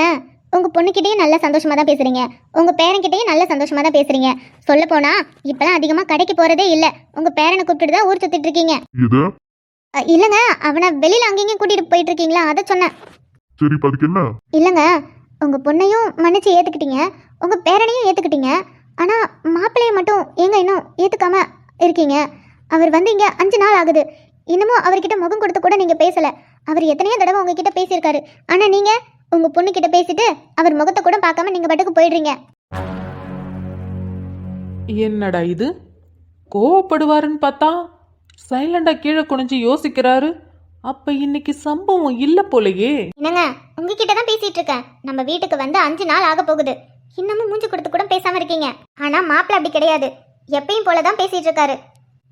Speaker 1: உங்க பொண்ணுகிட்டயும் நல்ல சந்தோஷமா தான் பேசுறீங்க, உங்க பேரன்கிட்டயும் நல்ல சந்தோஷமா தான் பேசுறீங்க. சொல்ல போனா இப்பெல்லாம் அதிகமா கடைக்கு போறதே இல்ல, உங்க பேரனை கூப்பிட்டு தான் ஊர் சுத்திட்டு இருக்கீங்க.
Speaker 2: இது
Speaker 1: இல்லங்க, அவனை வெளியில அங்கேயும் கூட்டிட்டு போயிட்டு இருக்கீங்களா, அதை சொன்னேன்.
Speaker 2: சரி, அதுக்கு என்ன?
Speaker 1: இல்லங்க, உங்க பொண்ணையும் மன்னிச்சு ஏத்துக்கிட்டீங்க, உங்க பேரனையும் ஏத்துக்கிட்டீங்க. ஆனா மாப்பிள்ளைய மட்டும் ஏங்க இன்னும் ஏத்துக்காம இருக்கீங்க? அவர் வந்து இங்க 5 நாள் ஆகுது, இன்னமும் அவர்கிட்ட முகம் கொடுத்து கூட நீங்க பேசல. அவர் எத்தனையோ தடவை உங்ககிட்ட பேசியிருக்காரு, ஆனா நீங்க உங்க பொண்ணு கிட்ட பேசிட்டு அவர் முகத்தை கூட பார்க்காம நீங்க பாட்டுக்கு போயிடுறீங்க.
Speaker 3: என்னடா இது, கோவப்படுவாருன்னு பார்த்தா சைலண்டா கீழே குனிஞ்சு யோசிக்கிறாரு. அப்ப இன்னைக்கு சம்பவம் இல்ல போலயே.
Speaker 1: என்னங்க, உங்ககிட்ட தான் பேசிட்டு இருக்கேன். நம்ம வீட்டுக்கு வந்து 5 நாள் ஆக போகுது, இன்னமும் மூஞ்சி கொடுத்து கூட பேசாம இருக்கீங்க. ஆனா மாப்பிள்ள அப்படி கிடையாது, எப்பயும் போலதான் பேசிட்டு இருக்காரு.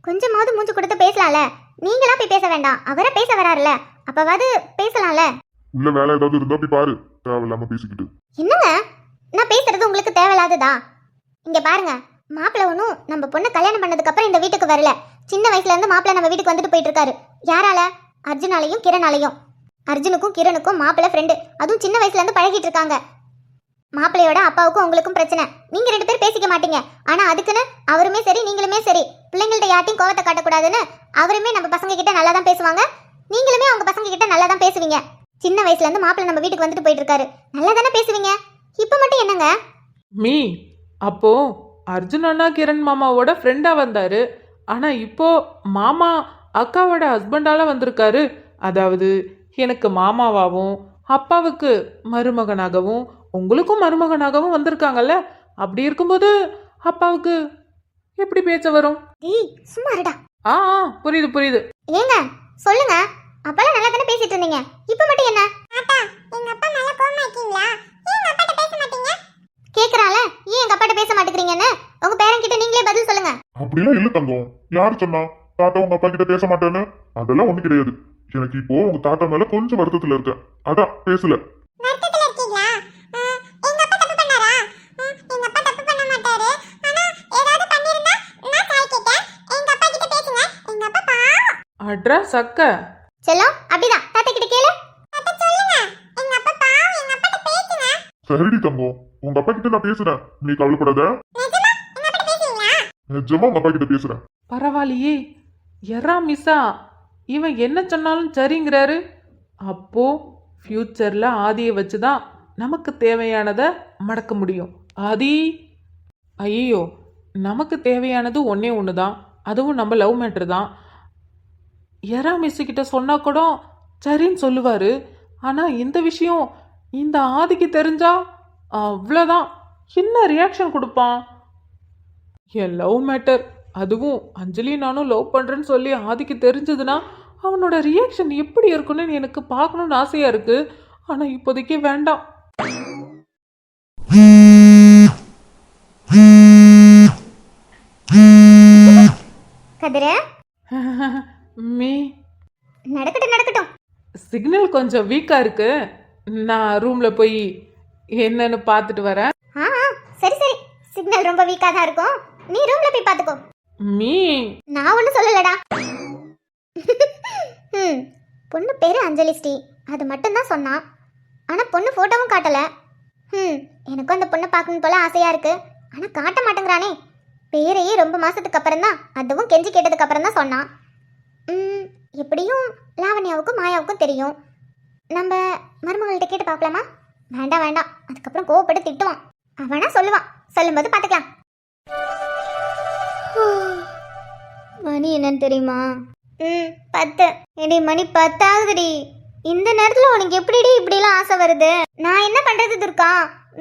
Speaker 1: கொஞ்சமாவது மூஞ்சி கொடுத்து பேசலாம்ல. நீங்களா போய் பேச வேண்டாம், அவரை பேச வராருல, அப்பவாது பேசலாம்ல.
Speaker 2: உள்ள வேலை ஏதாவது இருந்தா போய் பாரு, தேவையில்லாம பேசிக்கிட்டு.
Speaker 1: என்னங்க, நான் பேசுறது உங்களுக்கு தேவையில்லாததா? இங்க பாருங்க, மாப்பிள்ள ஒன்றும் நம்ம பொண்ணு கல்யாணம் பண்ணதுக்கு அப்புறம் இந்த வீட்டுக்கு வரல. சின்ன வயசுல இருந்து மாப்பிள்ள நம்ம வீட்டுக்கு வந்துட்டு போயிட்டு இருக்காரு. யாரால? அர்ஜுனாலையும் கிரணாலையும். அர்ஜுனுக்கும் கிரணுக்கும் மாப்பிள்ளை ஃப்ரெண்டு, அதுவும் சின்ன வயசுல இருந்து பழகிட்டு இருக்காங்க. மாப்பிள்ளையோட அப்பாவுக்கும் உங்களுக்கும் பிரச்சனை, நீங்க 2 பேர் பேசிக்க மாட்டீங்க. ஆனா அதுக்குன்னு அவருமே சரி நீங்களுமே சரி பிள்ளைங்கள்ட்ட யார்ட்டையும் கோவத்தை காட்டக்கூடாதுன்னு அவருமே நம்ம பசங்க கிட்ட நல்லா தான் பேசுவாங்க, நீங்களுமே அவங்க பசங்க கிட்ட நல்லா தான் பேசுவீங்க. சின்ன வயசுல இருந்து மாப்பிள்ளை நம்ம வீட்டுக்கு வந்துட்டு போயிட்டு இருக்காரு, நல்லா தானே பேசுவீங்க. இப்ப மட்டும் என்னங்க?
Speaker 3: மீ அப்போ அர்ஜுன் அண்ணா கிரண் மாமாவோட ஃப்ரெண்டா வந்தாரு. ஆனா இப்போ மாமா அக்காவோட ஹஸ்பண்டால வந்திருக்காரு. அதாவது எனக்கு மாமாவாகவும் அப்பாவுக்கு மருமகனாகவும் உங்களுக்கும் மருமகனாகவும் வந்திருக்காங்கல்ல. அப்படி இருக்கும்போது அப்பாவுக்கு எப்படி பேச்ச வரும்?
Speaker 1: டேய் சும்மா இருடா.
Speaker 3: ஆ ஆ, புரியுது புரியுது.
Speaker 1: ஏங்க சொல்லுங்க, அப்பெல்லாம் நல்லா தானே பேசிட்டு இருந்தீங்க, இப்ப மட்டும் என்ன? ஆத்தா எங்க அப்பா நல்லா கோவமா இருக்கீங்களா? ஏன் எங்க அப்பாட்ட பேச மாட்டீங்க? கேக்குறால, ஏன் எங்க அப்பாட்ட பேச மாட்டேங்கிறீங்கன்னு உங்க பேரன் கிட்ட நீங்களே பதில் சொல்லுங்க.
Speaker 2: அப்படிலாம் இல்ல தங்கம். யாரு சொன்னா தாத்தா உங்க அப்பா கிட்ட பேச மாட்டேன்னு? அதெல்லாம் ஒண்ணு கிடையாது. எனக்கு இப்போ உங்க தாத்தா மேல கொஞ்சம் வருத்தத்துல இருக்கேன், அதான் பேசல.
Speaker 1: வருத்தத்துல இருக்கீங்களா? எங்க அப்பா தப்பு பண்ணாரா? எங்க அப்பா தப்பு பண்ண மாட்டாரு. ஆனா ஏதாவது பண்ணிருந்தா நான் தாய் கேட்டேன். எங்க அப்பா கிட்ட பேசுங்க. எங்க அப்பா பாவம்.
Speaker 3: அட்ரா சக்க.
Speaker 1: செல்லம் அப்படிதான் தாத்தா கிட்ட கேளு. தாத்தா சொல்லுங்க, எங்க அப்பா பாவம், எங்க அப்பாட்ட பேசுங்க.
Speaker 2: சரிடி தங்கம், உங்க அப்பா கிட்ட நான் பேசுறேன், நீ கவலைப்படாத.
Speaker 1: நிஜமா எங்க அப்பாட்ட பேசுவீங்களா?
Speaker 2: நிஜமா உங்க அப்பா கிட்ட பேசுறேன்.
Speaker 3: பரவாயில்லையே, எறா மிஸ்ஸா இவன் என்ன சொன்னாலும் சரிங்கிறாரு. அப்போ ஃப்யூச்சரில் ஆதியை வச்சு தான் நமக்கு தேவையானதை மடக்க முடியும். ஆதி, ஐயோ, நமக்கு தேவையானது ஒன்றே ஒன்று தான், அதுவும் நம்ம லவ் மேட்ரு தான். எறா மிஸ்ஸுக்கிட்ட சொன்னால் கூட சரின்னு சொல்லுவார். ஆனால் இந்த விஷயம் இந்த ஆதிக்கு தெரிஞ்சா அவ்வளோதான், என்ன ரியாக்ஷன் கொடுப்பான்? என் லவ் மேட்டர், அதுவும் அஞ்சலி நானும் லவ் பண்ணுறேன்னு சொல்லி ஆதிக்கு தெரிஞ்சதுன்னா அவனோட ரியாக்ஷன் எப்படி இருக்குன்னு எனக்கு பார்க்கணுன்னு ஆசையாக இருக்குது. ஆனால் இப்போதைக்கு வேண்டாம்.
Speaker 1: கதிர
Speaker 3: மீ,
Speaker 1: நடக்கட்டும் நடக்கட்டும்.
Speaker 3: சிக்னல் கொஞ்சம் வீக்காக இருக்கு, நான் ரூமில் போய் என்னன்னு பார்த்துட்டு வரேன்.
Speaker 1: ஆ சரி சரி, சிக்னல் ரொம்ப வீக்கா தான் இருக்கும், நீ ரூம்ல போய் பாத்துக்கோ.
Speaker 3: மீ,
Speaker 1: நான் ஒன்றும் சொல்லலடா. பொண்ணு பேரு அஞ்சலி ஸ்ரீ, அது மட்டும்தான் சொன்னான். ஆனால் பொண்ணு ஃபோட்டோவும் காட்டலை. எனக்கும் அந்த பொண்ணை பார்க்கணும் போல ஆசையாக இருக்கு, ஆனால் காட்ட மாட்டேங்கிறானே. பேரையே ரொம்ப மாதத்துக்கு அப்புறம் தான், அதுவும் கெஞ்சி கேட்டதுக்கு அப்புறம் தான் சொன்னான். எப்படியும் லாவண்யாவுக்கும் மாயாவுக்கும் தெரியும். நம்ம மருமகள்கிட்ட கேட்டு பார்க்கலாமா? வேண்டாம் வேண்டாம், அதுக்கப்புறம் கோவப்பட்டு திட்டுவான். அவனா சொல்லுவான், சொல்லும்போது பார்த்துக்கலாம். மணி என்னன்னு தெரியுமா? 10. ஏடி மணி 10 ஆகுதுடி. இந்த நேரத்துல உனக்கு எப்படிடி இப்படிலாம் ஆசை வருது? நான் என்ன பண்றது துர்கா?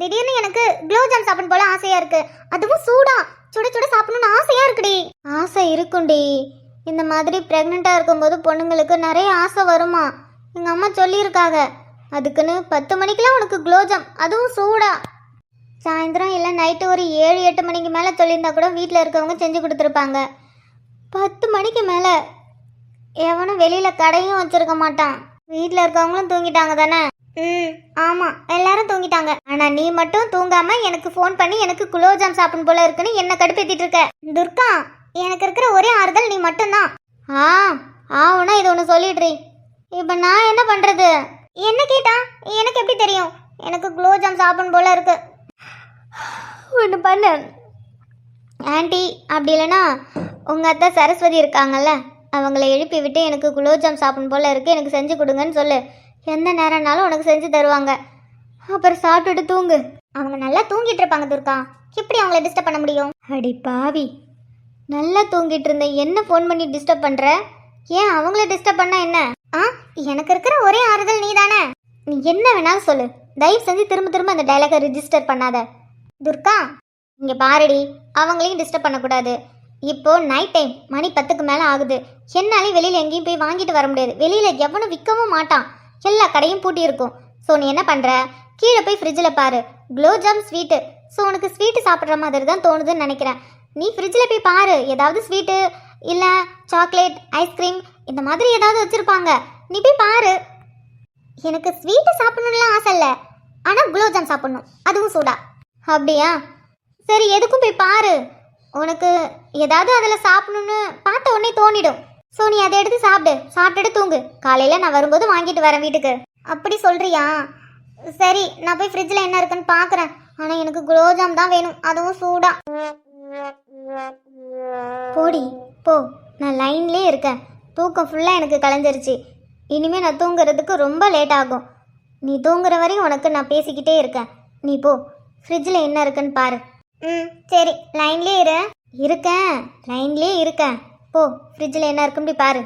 Speaker 1: திடீர்னு எனக்கு குலோப் ஜாம் சாப்பிடணும் போல ஆசையா இருக்கு, அதுவும் சூடா சுட சுட சாப்பிடணும்னு ஆசையா இருக்குடி. ஆசை இருக்கும்டி, இந்த மாதிரி பிரெக்னெண்டா இருக்கும்போது பொண்ணுங்களுக்கு நிறைய ஆசை வருமா, எங்க அம்மா சொல்லியிருக்காங்க. அதுக்குன்னு 10 மணிக்கெல்லாம் உனக்கு குலோப் ஜாம், அதுவும் சூடா. சாயந்தரம் இல்லை நைட்டு ஒரு 7-8 மணிக்கு மேலே சொல்லியிருந்தா கூட வீட்டில் இருக்கவங்க செஞ்சு கொடுத்துருப்பாங்க. 10 மணிக்கு மேலே எவனும் வெளியில் கடையும் வச்சுருக்க மாட்டான். வீட்டில் இருக்கவங்களும் தூங்கிட்டாங்க தானே? ஆமாம், எல்லாரும் தூங்கிட்டாங்க. ஆனால் நீ மட்டும் தூங்காமல் எனக்கு ஃபோன் பண்ணி எனக்கு குலோப் ஜாம் சாப்பிடணும் போல இருக்குன்னு என்ன கடுப்பேற்றிட்டு இருக்க. துர்கா, எனக்கு இருக்கிற ஒரே ஆறுதல் நீ மட்டும்தான். ஆவுனா இது ஒன்று சொல்லிடுறீ. இப்போ நான் என்ன பண்ணுறது? என்ன கேட்டா எனக்கு எப்படி தெரியும்? எனக்கு குலோப் ஜாம் சாப்பிடணும் போல இருக்கு. ஒன்று பண்ணு ஆண்டி, அப்படி இல்லைன்னா உங்கள் அத்தை சரஸ்வதி இருக்காங்கல்ல, அவங்கள எழுப்பி விட்டு எனக்கு குலோப் ஜாம் சாப்பிடணும் போல் இருக்குது, எனக்கு செஞ்சு கொடுங்கன்னு சொல்லு. எந்த நேரம்னாலும் உனக்கு செஞ்சு தருவாங்க. அப்புறம் சாப்பிட்டுட்டு தூங்கு. அவங்க நல்லா தூங்கிட்டு இருப்பாங்க துர்கா, எப்படி அவங்கள டிஸ்டர்ப் பண்ண முடியும்? அடி பாவி, நல்லா தூங்கிட்டு இருந்த என்ன ஃபோன் பண்ணி டிஸ்டர்ப் பண்ணுற? ஏன் அவங்கள டிஸ்டர்ப் பண்ணா என்ன? எனக்கு இருக்கிற ஒரே ஆறுதல் நீ தானே. நீ என்ன வேணாலும் சொல்லு, தயவு செஞ்சு திரும்ப திரும்ப அந்த டைலாகை ரிஜிஸ்டர் பண்ணாத. துர்கா இங்கே பாருடி, அவங்களையும் டிஸ்டர்ப் பண்ணக்கூடாது. இப்போ நைட் டைம், மணி 10க்கு மேலே ஆகுது. என்னாலையும் வெளியில் எங்கேயும் போய் வாங்கிட்டு வர முடியாது. வெளியில் எவனும் விற்கவும் மாட்டான், எல்லா கடையும் பூட்டி இருக்கும். ஸோ நீ என்ன பண்ணுற, கீழே போய் ஃப்ரிட்ஜில் பாரு, குலோப் ஜாம் ஸ்வீட்டு. ஸோ உனக்கு ஸ்வீட்டு சாப்பிட்ற மாதிரி தான் தோணுதுன்னு நினைக்கிறேன். நீ ஃப்ரிட்ஜில் போய் பாரு, ஏதாவது ஸ்வீட்டு இல்லை சாக்லேட் ஐஸ்கிரீம் இந்த மாதிரி ஏதாவது வச்சுருப்பாங்க, நீ போய் பாரு. எனக்கு ஸ்வீட்டு சாப்பிடணும்லாம் ஆசை இல்லை, ஆனால் குலோப் ஜாம் சாப்பிடணும், அதுவும் சூடா. அப்படியா? சரி, எதுக்கும் போய் பாரு. உனக்கு ஏதாவது அதில் சாப்பிடணும்னு பார்த்த உடனே தோணிடும். ஸோ நீ அதை எடுத்து சாப்பிடு, சாப்பிட்டுட்டு தூங்கு. காலையில் நான் வரும்போது வாங்கிட்டு வரேன் வீட்டுக்கு. அப்படி சொல்கிறியா? சரி, நான் போய் ஃப்ரிட்ஜில் என்ன இருக்குன்னு பார்க்குறேன். ஆனால் எனக்கு குலோப்ஜாம் தான் வேணும், அதுவும் சூடா. போடி போ, நான் லைன்லேயே இருக்கேன். தூக்கம் ஃபுல்லாக எனக்கு கலைஞ்சிருச்சு. இனிமேல் நான் தூங்குறதுக்கு ரொம்ப லேட் ஆகும். நீ தூங்குற வரையும் உனக்கு நான் பேசிக்கிட்டே இருக்கேன். நீ போ, ஃப்ரிட்ஜில் என்ன இருக்குன்னு பாரு. சரி, லைன்லேயே இருக்கேன், லைன்லேயே இருக்கேன். போ, ஃப்ரிட்ஜில் என்ன இருக்குன்னு போய் பாரு.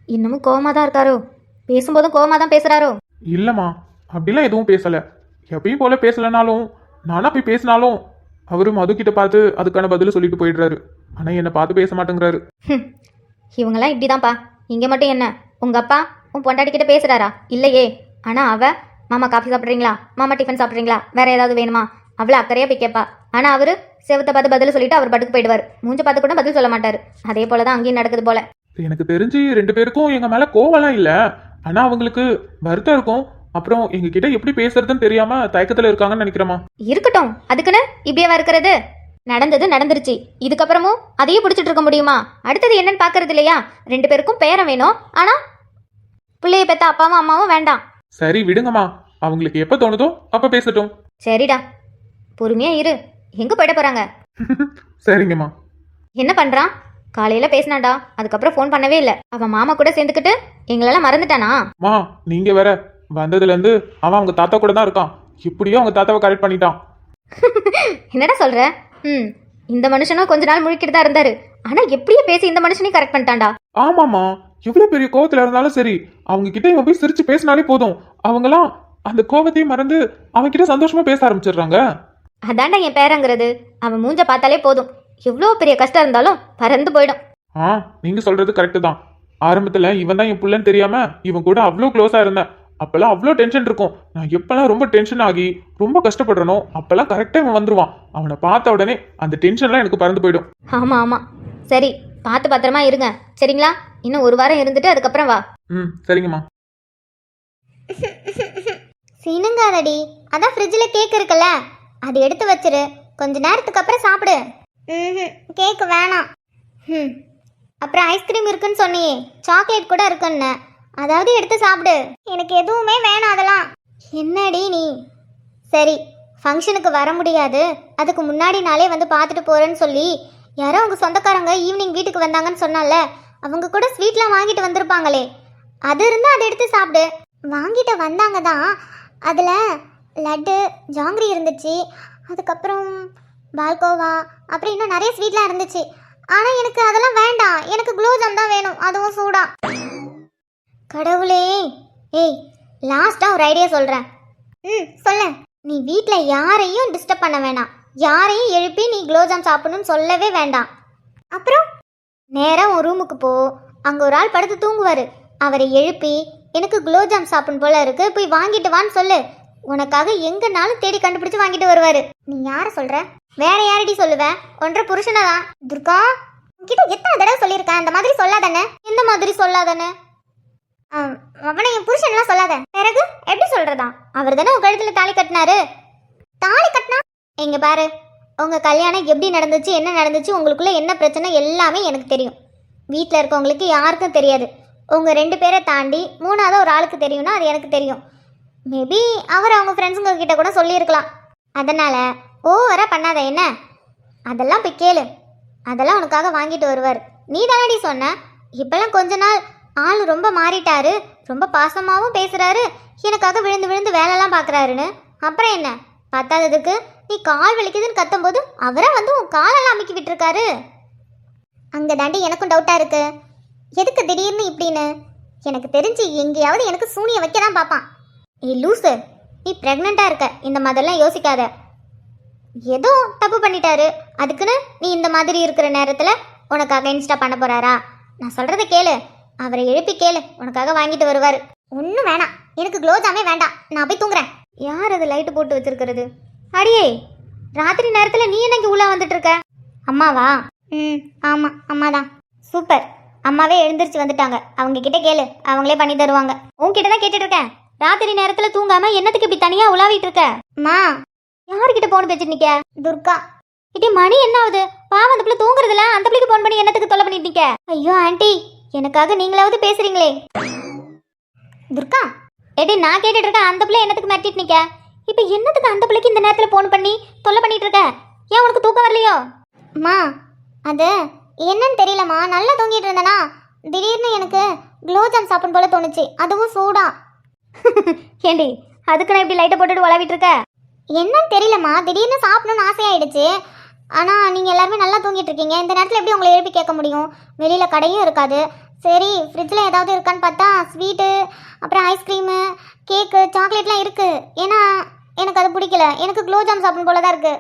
Speaker 4: இன்னமும் கோவமாக தான் இருக்காரோ? பேசும்போதும் கோவமாக தான் பேசுகிறாரோ?
Speaker 2: இல்லம்மா, அப்படிலாம் எதுவும் பேசல. எப்பயும் போல பேசலனாலும் நானா போய் பேசினாலும் அவரு மது கிட்ட பார்த்து அதுக்கான பதில் சொல்லிட்டு போயிடுறாரு. ஆனா என்னை பார்த்து பேச மாட்டேங்கிறாரு.
Speaker 4: இவங்கெல்லாம் இப்படிதான்ப்பா. இங்கே மட்டும் என்ன, உங்கள் அப்பா உன் பொண்டாட்டிக்கிட்ட பேசுகிறாரா? இல்லையே. ஆனால் அவள் மாமா காஃபி சாப்பிட்றீங்களா, மாமா டிஃபன் சாப்பிட்றீங்களா, வேற ஏதாவது வேணுமா, அவ்வளோ அக்கறையாக போய் கேட்பா. ஆனால் அவர் செவத்தை பார்த்து பதில் சொல்லிட்டு அவர் பட்டுக்கு போயிடுவார். மூஞ்ச பார்த்து கூட பதில் சொல்ல மாட்டார். அதே போல தான் அங்கேயும் நடக்குது போல.
Speaker 2: எனக்கு தெரிஞ்சு 2 பேருக்கும் எங்க மேல கோவம்லாம் இல்ல. ஆனா அவங்களுக்கு வருத்தம் இருக்கும். அப்புறம் எங்க கிட்ட எப்படி பேசுறதுன்னு தெரியாம தயக்கத்துல இருக்காங்கன்னு நினைக்கிறேமா.
Speaker 4: இருக்கட்டும், அதுக்குன்னு இப்படியேவா இருக்கிறது? நடந்தது நடந்துருச்சு. இதுக்கப்புறமும் அதையே பிடிச்சிட்டு இருக்க முடியுமா? அடுத்தது என்னன்னு பார்க்கறது இல்லையா? 2 பேருக்கும் பேரன் வேணும். ஆனால் பிள்ளைய பெத்த அப்பாவும் அம்மாவும் வேண்டாம்.
Speaker 2: சரி விடுங்கம்மா, அவங்களுக்கு எப்ப தோணுதோ அப்ப பேசட்டும்.
Speaker 4: சரிடா, பொறுமையா இரு. எங்க போயிட போறாங்க?
Speaker 2: சரிங்கம்மா.
Speaker 4: என்ன பண்றான்? காலையில பேசினாண்டா, அதுக்கப்புறம் ஃபோன் பண்ணவே இல்லை. அவன் மாமா கூட சேர்ந்துக்கிட்டு எங்களெல்லாம் மறந்துட்டானா?
Speaker 2: மா, நீங்க வேற வந்ததுல இருந்து அவன் அவங்க தாத்தா கூட தான் இருக்கான். இப்படியோ அவங்க தாத்தாவை கரெக்ட் பண்ணிட்டான்.
Speaker 4: என்னடா சொல்ற? இந்த மனுஷனும் கொஞ்ச நாள் முழிக்கிட்டு தான் இருந்தாரு. ஆனா எப்படியே பேசி இந்த மனுஷனையும் கரெக்ட் பண்ணிட்டான்டா.
Speaker 2: ஆமாமா, எவ்வளவு பெரிய கோவத்துல இருந்தாலும் சரி, அவங்க கிட்ட இவன் போய் சிரிச்சு பேசினாலே போதும், அவங்கலாம் அந்த கோவத்தையும் மறந்து அவங்க கிட்ட சந்தோஷமா பேச ஆரம்பிச்சிடுறாங்க.
Speaker 4: அதான்டா என் பேரங்கிறது. அவன் மூஞ்ச பார்த்தாலே போதும், எவ்வளோ பெரிய கஷ்டம் இருந்தாலும் பறந்து போயிடும்.
Speaker 2: நீங்க சொல்றது கரெக்ட் தான். ஆரம்பத்துல இவன் தான் என் புள்ளன்னு தெரியாம இவன் கூட அவ்வளோ க்ளோஸா இருந்தேன். அப்பெல்லாம் அவ்வளோ டென்ஷன் இருக்கும். நான் எப்பெல்லாம் ரொம்ப டென்ஷன் ஆகி ரொம்ப கஷ்டப்படுறனோ அப்பெல்லாம் கரெக்டா இவன் வந்துருவான். அவனை பார்த்த உடனே அந்த டென்ஷன்லாம் எனக்கு பறந்து போயிடும்.
Speaker 4: ஆமா ஆமா, சரி, பார்த்து பத்திரமா இருங்க சரிங்களா? இன்னும் 1 வாரம் இருந்துட்டு அதுக்கப்புறம் வா.
Speaker 2: சரிங்கம்மா.
Speaker 1: சீனுங்காதடி, அதான் ஃப்ரிட்ஜில் கேக் இருக்குல்ல, அது எடுத்து வச்சிரு. கொஞ்ச நேரத்துக்கு அப்புறம் சாப்பிடு. கேக்கு வேணாம். அப்புறம் ஐஸ்கிரீம் இருக்குன்னு சொன்னியே, சாக்லேட் கூட இருக்குன்னு, அதாவது எடுத்து சாப்பிடு. எனக்கு எதுவுமே வேணாம் அதெல்லாம். என்னடி நீ? சரி, ஃபங்க்ஷனுக்கு வர முடியாது, அதுக்கு முன்னாடி நாளே வந்து பார்த்துட்டு போகிறேன்னு சொல்லி யாரோ உங்கள் சொந்தக்காரங்க ஈவினிங் வீட்டுக்கு வந்தாங்கன்னு சொன்னால, அவங்க கூட ஸ்வீட்லாம் வாங்கிட்டு வந்திருப்பாங்களே, அது இருந்தால் அதை எடுத்து சாப்பிடு. வாங்கிட்டு வந்தாங்க தான், அதில் லட்டு ஜாங்கிரி இருந்துச்சு, அதுக்கப்புறம் பால்கோவா, அப்புறம் இன்னும் நிறைய ஸ்வீட்லாம் இருந்துச்சு. ஆனால் எனக்கு அதெல்லாம் வேண்டாம், எனக்கு குலோப்ஜாம் தான் வேணும், அதுவும் சூடா. கடவுளே, ஏய் லாஸ்ட்டாக ஒரு ஐடியா சொல்கிறேன். சொல்ல. நீ வீட்டில் யாரையும் டிஸ்டர்ப் பண்ண வேணாம், யாரையும் எழுப்பி நீ குலோப்ஜாம் சாப்பிடணும்னு சொல்லவே வேண்டாம். அப்புறம் நேராக உன் ரூமுக்கு போ, அங்கே ஒரு ஆள் படுத்து தூங்குவார், அவரை எழுப்பி எனக்கு குலோப்ஜாம் சாப்பிடணும் போல இருக்கு, போய் வாங்கிட்டு வான்னு சொல்லு. உனக்காக எங்கனாலும் தேடி கண்டுபிடிச்சு வாங்கிட்டு வருவாரு. நீ யாரை சொல்ற? வேற யாரடி சொல்லுவேன்? ஒன்றரை புருஷனா தான். துர்கா, உன்கிட்ட எத்தனை தடவை சொல்லியிருக்கேன் இந்த மாதிரி சொல்லாதானே? எந்த மாதிரி சொல்லாதானே? அவனை என் புருஷன்லாம் சொல்லாத. பிறகு எப்படி சொல்றதா? அவர் தானே உன் கழுத்துல தாலி கட்டினாரு. தாலி கட்டினா எங்க பாரு, உங்க கல்யாணம் எப்படி நடந்துச்சு, என்ன நடந்துச்சு, உங்களுக்குள்ள என்ன பிரச்சனை எல்லாமே எனக்கு தெரியும். வீட்டில் இருக்கவங்களுக்கு யாருக்கும் தெரியாது. உங்க 2 பேரை தாண்டி 3ஆவது ஒரு ஆளுக்கு தெரியும்னா அது எனக்கு தெரியும். மேபி அவர் அவங்க ஃப்ரெண்ட்ஸுங்க கிட்ட கூட சொல்லியிருக்கலாம். அதனால ஓவரா பண்ணாத என்ன. அதெல்லாம் போய் கேளு, அதெல்லாம் உனக்காக வாங்கிட்டு வருவார். நீ தானடி சொன்ன இப்பெல்லாம் கொஞ்ச நாள் ஆள் ரொம்ப மாறிட்டாரு, ரொம்ப பாசமாகவும் பேசுறாரு, எனக்காக விழுந்து விழுந்து வேலைலாம் பார்க்குறாருன்னு. அப்புறம் என்ன, பத்தாததுக்கு நீ கால் வலிக்குதுன்னு கத்தும்போது அவரை வந்து உன் காலெல்லாம் அமுக்கி விட்டுருக்காரு. அங்கே தாண்டி எனக்கும் டவுட்டாக இருக்கு, எதுக்கு திடீர்னு இப்படின்னு. எனக்கு தெரிஞ்சு எங்கேயாவது எனக்கு சூனியை வைக்க தான் பார்ப்பான். ஏய் லூசு, நீ ப்ரெக்னெண்ட்டாக இருக்க, இந்த மாதிரிலாம் யோசிக்காத. ஏதோ தப்பு பண்ணிட்டாரு, அதுக்குன்னு நீ இந்த மாதிரி இருக்கிற நேரத்தில் உனக்காக இன்ஸ்டா பண்ண போகிறாரா? நான் சொல்கிறத கேளு, அவரை எழுப்பி கேளு, உனக்காக வாங்கிட்டு வருவார். ஒன்றும் வேணாம், எனக்கு குலோப்ஜாமே வேண்டாம், நான் போய் தூங்குறேன். யார் அது லைட்டு போட்டு வச்சிருக்கிறது? அடியே, ராத்திரி நேரத்தில் நீ என்ன இங்கே உள்ளே வந்துட்டு இருக்க? அம்மாவா? ஆமாம், அம்மா தான். சூப்பர், அம்மாவே எழுந்திரிச்சு வந்துட்டாங்க. அவங்க கிட்ட கேளு, அவங்களே பண்ணி தருவாங்க. உன்கிட்ட தான் கேட்டுட்டு இருக்கேன். ராத்திரி நேரத்தில் தூங்காம என்னத்துக்கு இப்படி தனியாக உலாவிட்டு இருக்க? அம்மா, யார்கிட்ட போன் பேசிட்டு நிக்க? துர்கா.
Speaker 4: இட்டி மணி என்ன ஆகுது? பாவம் அந்த பிள்ளை தூங்குறதுல, அந்த பிள்ளைக்கு ஃபோன் பண்ணி என்னத்துக்கு தொலை பண்ணிட்டீங்க? ஐயோ ஆண்டி, எனக்காக நீங்களாவது பேசுறீங்களே.
Speaker 1: துர்கா,
Speaker 4: ஏடி நான் கேட்டுட்டு இருக்கேன், அந்த பிள்ளை என்னத்துக்கு மிரட்டிட்டு நிக்க? இப்போ என்னத்துக்கு அந்த பிள்ளைக்கு இந்த நேரத்துல ஃபோன் பண்ணி தொல்லை பண்ணிட்டு இருக்க? ஏன் உனக்கு தூக்கம் வரலையோ?
Speaker 1: அம்மா அது என்னன்னு தெரியலம்மா, நல்லா தூங்கிட்டு இருந்தேனா திடீர்னு எனக்கு குலோப்ஜாம் சாப்பிடும் போல தோணுச்சு, அதுவும் சூடா.
Speaker 4: ஏண்டி அதுக்கு நான் இப்படி லைட்டை போட்டுட்டு உலாவிட்டு இருக்க?
Speaker 1: என்னன்னு தெரியலம்மா, திடீர்னு சாப்பிடணும்னு ஆசையாயிடுச்சு. ஆனால் நீங்கள் எல்லாருமே நல்லா தூங்கிட்டு இருக்கீங்க, இந்த நேரத்தில் எப்படி உங்களை எழுப்பி கேட்க முடியும்? வெளியில் கடையும் இருக்காது. சரி ஃப்ரிட்ஜில் ஏதாவது இருக்கான்னு பார்த்தா ஸ்வீட்டு, அப்புறம் ஐஸ்கிரீமு, கேக்கு, சாக்லேட்லாம் இருக்குது. ஏன்னா எனக்கு அது பிடிக்கல, எனக்கு குலோப்ஜாம் சாப்பிடும் போல தான் இருக்குது.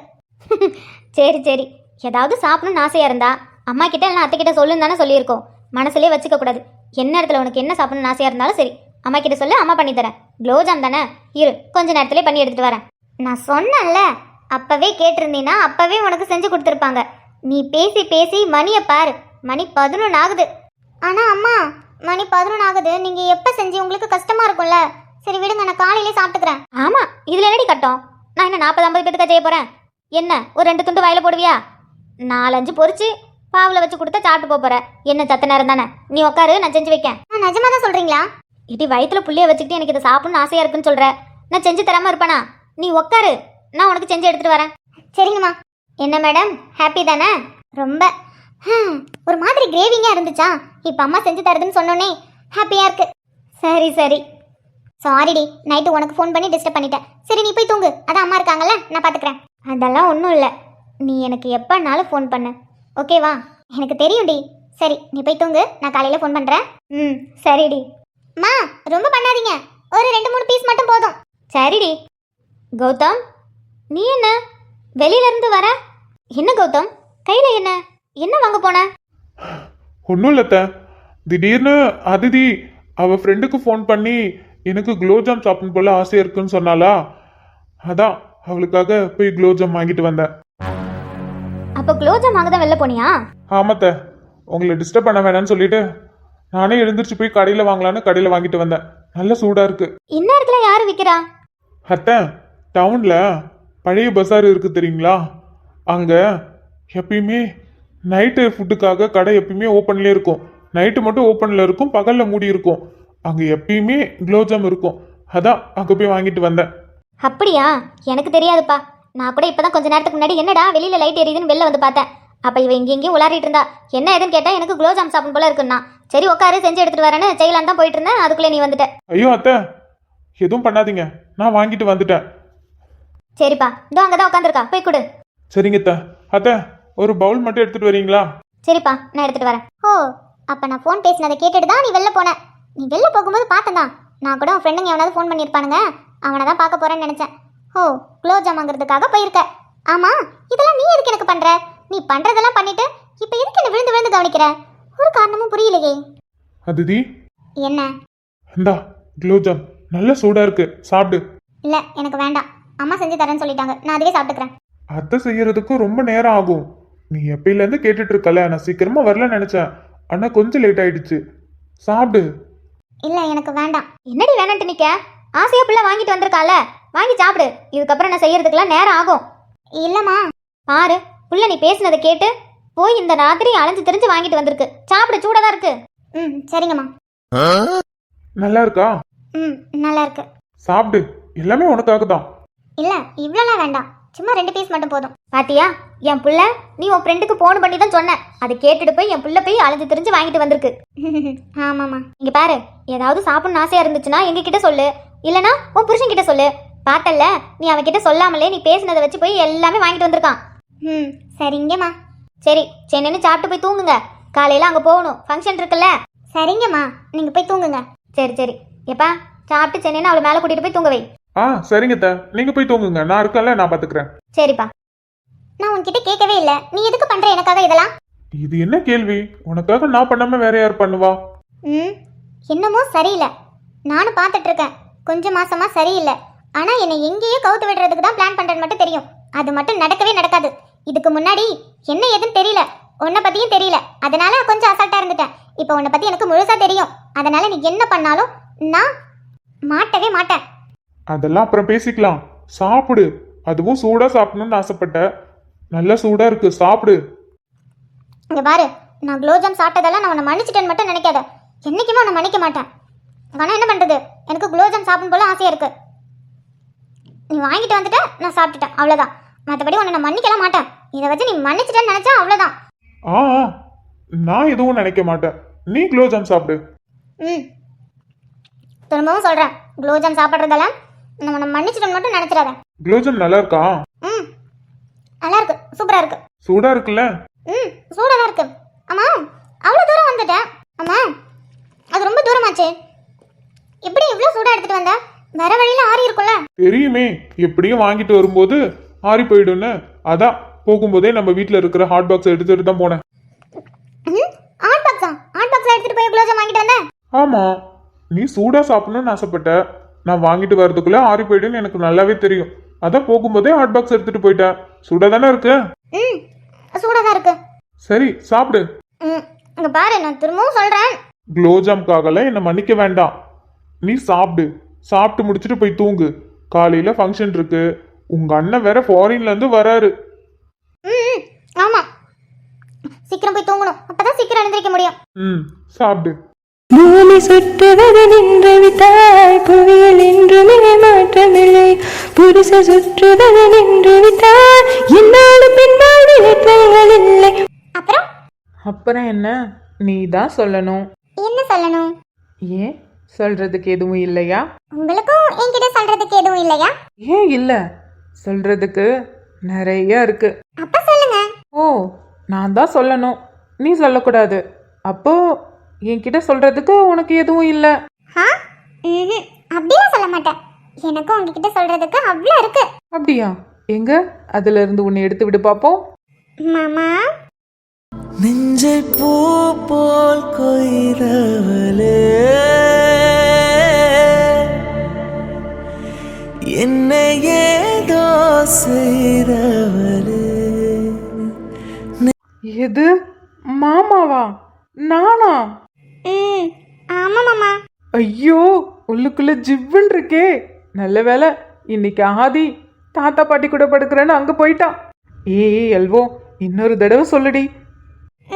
Speaker 4: சரி சரி, ஏதாவது சாப்பிடணும்னு ஆசையாக இருந்தா அம்மா கிட்ட இல்லை அத்தை கிட்ட சொல்லுன்னு தானே சொல்லியிருக்கோம். மனசுலேயே வச்சுக்க கூடாது. என்ன இடத்துல உனக்கு என்ன சாப்பிடணும்னு ஆசையாக இருந்தாலும் சரி, அம்மா கிட்ட சொல்லு, அம்மா பண்ணி தரேன். குலோப்ஜாம் தானே, இரு கொஞ்ச நேரத்துலேயே பண்ணி எடுத்துகிட்டு வரேன்.
Speaker 1: நான் சொன்னேன்ல, அப்போவே கேட்டிருந்தீன்னா அப்போவே உனக்கு செஞ்சு கொடுத்துருப்பாங்க. நீ பேசி பேசி மணியை பாரு, மணி 11 ஆகுது. ஆனால் அம்மா மணி 11 ஆகுது, நீங்கள் எப்போ செஞ்சு உங்களுக்கு கஷ்டமாக இருக்கும்ல. சரி விடுங்க, நான் காலையிலே சாப்பிட்டுக்கிறேன்.
Speaker 4: ஆமாம், இதில் என்னடி கட்டம்? நான் என்ன 40-50 பேத்துக்கா செய்ய போகிறேன்? என்ன ஒரு 2 துண்டு வாயில் போடுவியா? 4-5 பொரிச்சு பாவில் வச்சு கொடுத்தா சாப்பிட்டு போகிற. என்ன சத்த நேரம் தானே, நீ உட்காரு, நான் செஞ்சு வைக்கேன்.
Speaker 1: நிஜமாக தான் சொல்கிறீங்களா?
Speaker 4: இடி வயிற்றுல புள்ளைய வச்சுக்கிட்டு எனக்கு இதை சாப்பிடணும்னு ஆசையாக இருக்குன்னு சொல்கிற, நான் செஞ்சு தராமல் இருப்பேனா? நீ உட்காரு, நான் உனக்கு செஞ்சு எடுத்துகிட்டு வரேன்.
Speaker 1: சரிங்கம்மா. என்ன மேடம், ஹாப்பி தானே? ரொம்ப ஒரு மாதிரி கிரேவிங்காக இருந்துச்சா? இப்போ அம்மா செஞ்சு தருதுன்னு சொன்னோன்னே ஹாப்பியாக இருக்கு. சரி சரி, சாரிடி, நைட்டு உனக்கு ஃபோன் பண்ணி டிஸ்டர்ப் பண்ணிட்டேன். சரி நீ போய் தூங்கு, அதான் அம்மா இருக்காங்கல்ல, நான் பார்த்துக்கிறேன். அதெல்லாம் ஒன்றும் இல்லை, நீ எனக்கு எப்போனாலும் ஃபோன் பண்ணு, ஓகேவா? எனக்கு தெரியும்டி. சரி நீ போய் தூங்கு, நான் காலையில் ஃபோன் பண்ணுறேன்.
Speaker 4: சரிடி.
Speaker 1: அம்மா ரொம்ப பண்ணாதீங்க, ஒரு 2-3 பீஸ் மட்டும் போதும்.
Speaker 4: சரிடி. கௌதம், நீ என்ன வெளியிலேருந்து வர? என்ன கௌதம், கையில் என்ன வாங்க போன?
Speaker 2: ஒன்றும் இல்லத்த, திடீர்னு அதிதி அவள் ஃப்ரெண்டுக்கு ஃபோன் பண்ணி எனக்கு குலோப்ஜாம் சாப்பிடணும் போல ஆசையாக இருக்குன்னு சொன்னாலா, அதான் அவளுக்காக போய் குலோப்ஜாம் வாங்கிட்டு வந்தேன்.
Speaker 4: அப்போ குலோப்ஜாம் வாங்க தான் வெளில போனியா?
Speaker 2: ஆமாத்த, உங்களை டிஸ்டர்ப் பண்ண வேணாம்னு சொல்லிட்டு நானே எழுந்திரிச்சு போய் கடையில் வாங்கலான்னு கடையில் வாங்கிட்டு வந்தேன். நல்ல சூடாக இருக்கு.
Speaker 4: இந்நேரத்தில் யார் விற்கிறா?
Speaker 2: அத்தை, டவுனில் பழைய பஸார் இருக்குது தெரியுங்களா? அங்கே எப்பயுமே நைட்டு ஃபுட்டுக்காக கடை எப்பயுமே ஓப்பன்லேயே இருக்கும். நைட்டு மட்டும் ஓப்பனில் இருக்கும், பகலில் மூடி இருக்கும். அங்கே எப்பயுமே குலோப்ஜாம் இருக்கும். அதான் அங்கே போய் வாங்கிட்டு வந்தேன்.
Speaker 4: அப்படியா? எனக்கு தெரியாதுப்பா. நான் கூட இப்போ தான் கொஞ்ச நேரத்துக்கு முன்னாடி என்னடா வெளியில் லைட் எரியுதுன்னு வெளில வந்து பார்த்தேன். அப்போ இவன் இங்கேயும் உளாரிட்டு இருந்தா. என்ன ஏதுன்னு கேட்டால் எனக்கு குலோப்ஜாம் சாப்பிடும் போல இருக்குன்னா, சரி உட்காரு செஞ்சு எடுத்துகிட்டு வரேன்னு செய்யலான்னு தான் போயிட்டு இருந்தேன். அதுக்குள்ளே நீ வந்துட்ட.
Speaker 2: ஐயோ அத்தை, எதுவும் பண்ணாதீங்க, நான் வாங்கிட்டு வந்துட்டேன்.
Speaker 4: சரிப்பா, இதோ அங்கே தான் உட்காந்துருக்கா, போய் கொடு.
Speaker 2: சரிங்க அத்தை. அத்தை, ஒரு பவுல் மட்டும் எடுத்துகிட்டு வரீங்களா?
Speaker 4: சரிப்பா, நான் எடுத்துகிட்டு வரேன்.
Speaker 1: ஓ, அப்போ நான் ஃபோன் பேசினதை கேட்டுட்டு தான் நீ வெளில போன. நீ வெளில போகும்போது பார்த்தேன் தான், நான் கூட உன் ஃப்ரெண்டுங்க எவனாவது ஃபோன் பண்ணியிருப்பானுங்க, அவனை தான் பார்க்க போகிறேன்னு நினச்சேன். ஓ, குலோப்ஜாம் வாங்குறதுக்காக போயிருக்க. ஆமாம், இதெல்லாம் நீ எதுக்கு எனக்கு பண்ணுற? நீ பண்ணுறதெல்லாம் பண்ணிட்டு இப்போ எதுக்கு என்ன விழுந்து விழுந்து கவனிக்கிற? ஒரு காரணமும் புரியலையே.
Speaker 2: அதிதி,
Speaker 1: என்ன?
Speaker 2: இந்தா குலோப்ஜாம், நல்ல சூடாக இருக்கு, சாப்பிடு.
Speaker 1: இல்லை எனக்கு வேண்டாம், அம்மா செஞ்சு தரேன்னு சொல்லிட்டாங்க, நான் அதுவே சாப்பிட்டுக்கிறேன்.
Speaker 2: அத்தை செய்யறதுக்கும் ரொம்ப நேரம் ஆகும். நீ எப்பயிலேருந்து கேட்டுட்டு இருக்கல, நான் சீக்கிரமா வரலன்னு நினைச்சேன், ஆனால் கொஞ்சம் லேட் ஆயிடுச்சு. சாப்பிடு.
Speaker 1: இல்லை எனக்கு வேண்டாம்.
Speaker 4: என்னடி வேணான்ட்டு நிற்க? ஆசையா பிள்ளை வாங்கிட்டு வந்திருக்கால, வாங்கி சாப்பிடு. இதுக்கப்புறம் நான் செய்யறதுக்கெல்லாம் நேரம் ஆகும்.
Speaker 1: இல்லைம்மா.
Speaker 4: பாரு, புள்ள நீ பேசினதை கேட்டு போய் இந்த ராத்திரி அலைஞ்சு தெரிஞ்சு வாங்கிட்டு வந்திருக்கு. சாப்பிடு, சூடாக தான் இருக்கு.
Speaker 1: சரிங்கம்மா.
Speaker 2: நல்லா இருக்கா?
Speaker 1: நல்லா இருக்கு.
Speaker 2: சாப்பிடு, எல்லாமே உனக்காக தான்.
Speaker 1: இல்லை இவ்வளோலாம் வேண்டாம், சும்மா 2 பீஸ் மட்டும் போதும்.
Speaker 4: பாத்தியா, என் புள்ள நீ உன் ஃப்ரெண்டுக்கு ஃபோன் பண்ணி தான் சொன்ன, அதை கேட்டுட்டு போய் என் புள்ள போய் அலைஞ்சு தெரிஞ்சு வாங்கிட்டு வந்திருக்கு.
Speaker 1: ஆமாம்மா.
Speaker 4: இங்க பாரு, ஏதாவது சாப்பிடணும்னு ஆசையா இருந்துச்சுன்னா எங்க கிட்ட சொல்லு, இல்லனா உன் புருஷன் கிட்ட சொல்லு. பார்த்தல்ல, நீ அவன்கிட்ட சொல்லாமலே நீ பேசினதை வச்சு போய் எல்லாமே வாங்கிட்டு வந்திருக்கான்.
Speaker 1: சரிங்கம்மா.
Speaker 4: சரி சென்னைன்னு சாப்பிட்டு போய் தூங்குங்க, காலையில அங்க போகணும், ஃபங்க்ஷன் இருக்குல்ல.
Speaker 1: சரிங்கம்மா, நீங்கள் போய் தூங்குங்க.
Speaker 4: சரி சரி, எப்பா சாப்பிட்டு சென்னைன்னு அவளை மேலே கூட்டிட்டு போய் தூங்க வை.
Speaker 2: சரிங்க அத்தை, நீங்க போய் தூங்குங்க, நான் இருக்கேன்ல, நான் பாத்துக்கிறேன்.
Speaker 4: சரிப்பா.
Speaker 1: நான் உன்கிட்ட கேட்கவே இல்லை, நீ எதுக்கு பண்ற எனக்காக இதெல்லாம்?
Speaker 2: இது என்ன கேள்வி? உனக்காக நான் பண்ணாம வேற யார் பண்ணுவா?
Speaker 1: என்னமோ சரியில்லை. நானும் பார்த்துட்டு இருக்கேன், கொஞ்சம் மாசமா சரியில்லை. ஆனா என்னை எங்கேயோ கவுத்து விடுறதுக்கு தான் பிளான் பண்றது மட்டும் தெரியும். அது மட்டும் நடக்கவே நடக்காது. இதுக்கு முன்னாடி என்ன ஏதுன்னு தெரியல, உன்னை பத்தியும் தெரியல, அதனால கொஞ்சம் அசால்ட்டா இருந்துட்டேன். இப்போ உன்னை பத்தி எனக்கு முழுசா தெரியும், அதனால நீ என்ன பண்ணாலும் நான் மாட்டவே மாட்டேன்.
Speaker 2: அதெல்லாம் அப்புறம் பேசிக்கலாம். சாப்பிடு, அதுவும் சூடா சாப்பிடணும்னு ஆசைப்பட்ட. நல்லா சூடா இருக்கு, சாப்பிடு.
Speaker 1: இங்க பாரு, நான் குலோப்ஜாம் சாப்பிட்டதெல்லாம் நான் உன்னை மன்னிச்சிட்டேன்னு மட்டும் நினைக்காத. என்னைக்குமே உன்னை மன்னிக்க மாட்டேன். ஆனா என்ன பண்றது, எனக்கு குலோப்ஜாம் சாப்பிடும் போல ஆசையா இருக்கு. நீ வாங்கிட்டு வந்துட்ட, நான் சாப்பிட்டுட்டேன், அவ்வளவுதான். மற்றபடி உன்னை நான் மன்னிக்கலாம் மாட்டேன். இதை வச்சு நீ மன்னிச்சிட்டேன்னு நினைச்சா அவ்வளவுதான்.
Speaker 2: ஆ ஆ, நான் எதுவும் நினைக்க மாட்டேன். நீ குலோப்ஜாம் சாப்பிடு.
Speaker 1: ம், திரும்பவும் சொல்றேன், குலோப்ஜாம் சாப்பிட்றதெல்லாம் நான் உன்னை மன்னிச்சிட்டேன்னு மட்டும் நினைச்சிடாத.
Speaker 2: குலோப்ஜாம் நல்லா இருக்கா?
Speaker 1: ம், நல்லா இருக்கு, சூப்பரா இருக்கு.
Speaker 2: சூடா இருக்குல்ல?
Speaker 1: ம், சூடாக இருக்கு. அம்மா, அவ்வளோ தூரம் வந்துட்டேன். அம்மா, அது ரொம்ப தூரமாச்சு. எப்படி இவ்வளோ சூடாக எடுத்துட்டு வந்த? வர வழியில ஆறி இருக்கும்ல?
Speaker 2: தெரியுமே, எப்படியும் வாங்கிட்டு வரும்போது ஆறி போயிடும்னு. அதான் போகும்போதே நம்ம வீட்டில் இருக்கிற ஹாட் பாக்ஸ் எடுத்துட்டு தான் போனேன்.
Speaker 1: ம், ஹாட் பாக்ஸா? ஹாட் பாக்ஸில் எடுத்துட்டு போய் குலோப்ஜாம் வாங்கிட்டு வந்தேன்.
Speaker 2: ஆமா, நீ சூடா சாப்பிடணும்னு ஆசைப்பட்ட. நான் வாங்கிட்டு வரதுக்குள்ள ஆறி போயிடுன்னு எனக்கு நல்லாவே தெரியும். அதான் போகும்போதே ஹாட் பாக்ஸ் எடுத்துட்டு போயிட்டேன். சூடா தானே இருக்கு?
Speaker 1: ம், சூடாக தான் இருக்கு.
Speaker 2: சரி, சாப்பிடு.
Speaker 1: ம், இங்க பாரு, நான் திரும்பவும் சொல்றேன்.
Speaker 2: குலோப்ஜாம்காகலாம் என்னை மன்னிக்க வேண்டாம். நீ சாப்பிடு. சாப்பிட்டு முடிச்சுட்டு போய் தூங்கு. காலையில ஃபங்க்ஷன் இருக்கு. உங்க அண்ணன் வேற ஃபாரின்ல இருந்து வராரு.
Speaker 1: ம், ம், ஆமா, சீக்கிரம் போய் தூங்கணும், அப்பதான் சீக்கிரம் எழுந்திருக்க முடியும்.
Speaker 2: ம், சாப்பிடு.
Speaker 5: பூமி சுற்றுவது நின்று விட்டாய், புவியில் என்றுமே மாற்றமில்லை. புருஷ சுற்றுவது நின்று விட்டாய், என்னாலும் பின்னால் ஏற்றங்கள் இல்லை.
Speaker 3: அப்புறம் என்ன, நீ தான் சொல்லணும்.
Speaker 1: என்ன சொல்லணும்?
Speaker 3: ஏன், சொல்றதுக்கு எதுவும் இல்லையா?
Speaker 1: உங்களுக்கும் என்கிட்ட சொல்றதுக்கு எதுவும் இல்லையா?
Speaker 3: ஏன் இல்லை, சொல்றதுக்கு நிறைய இருக்கு.
Speaker 1: அப்ப சொல்லுங்க.
Speaker 3: ஓ, நான் தான் சொல்லணும், நீ சொல்லக்கூடாது. அப்போ என்கிட்ட சொல்றதுக்கு உனக்கு எதுவும் இல்லை.
Speaker 1: ஆ, ம்ஹும், அப்படிலாம் சொல்ல மாட்டேன். எனக்கும் உங்ககிட்ட சொல்றதுக்கு அவ்வளோ இருக்கு.
Speaker 3: அப்படியா? எங்க அதுல இருந்து உன்னை எடுத்து விடு பாப்போம்.
Speaker 1: மாமா,
Speaker 5: நெஞ்சை பூ போல் கொய்தவளே, என்னை ஏதோ செய்தவளே.
Speaker 3: எது, மாமாவா? நானா?
Speaker 1: ம், ஆமா மாமா.
Speaker 3: ஐயோ, உள்ளுக்குள்ள ஜிவ்வுன்னு இருக்கே. நல்ல வேலை, இன்னைக்கு ஆதி தாத்தா பாட்டி கூட படுக்கிறேன்னு அங்க போயிட்டான். ஏய் எல்வோ, இன்னொரு தடவை சொல்லுடி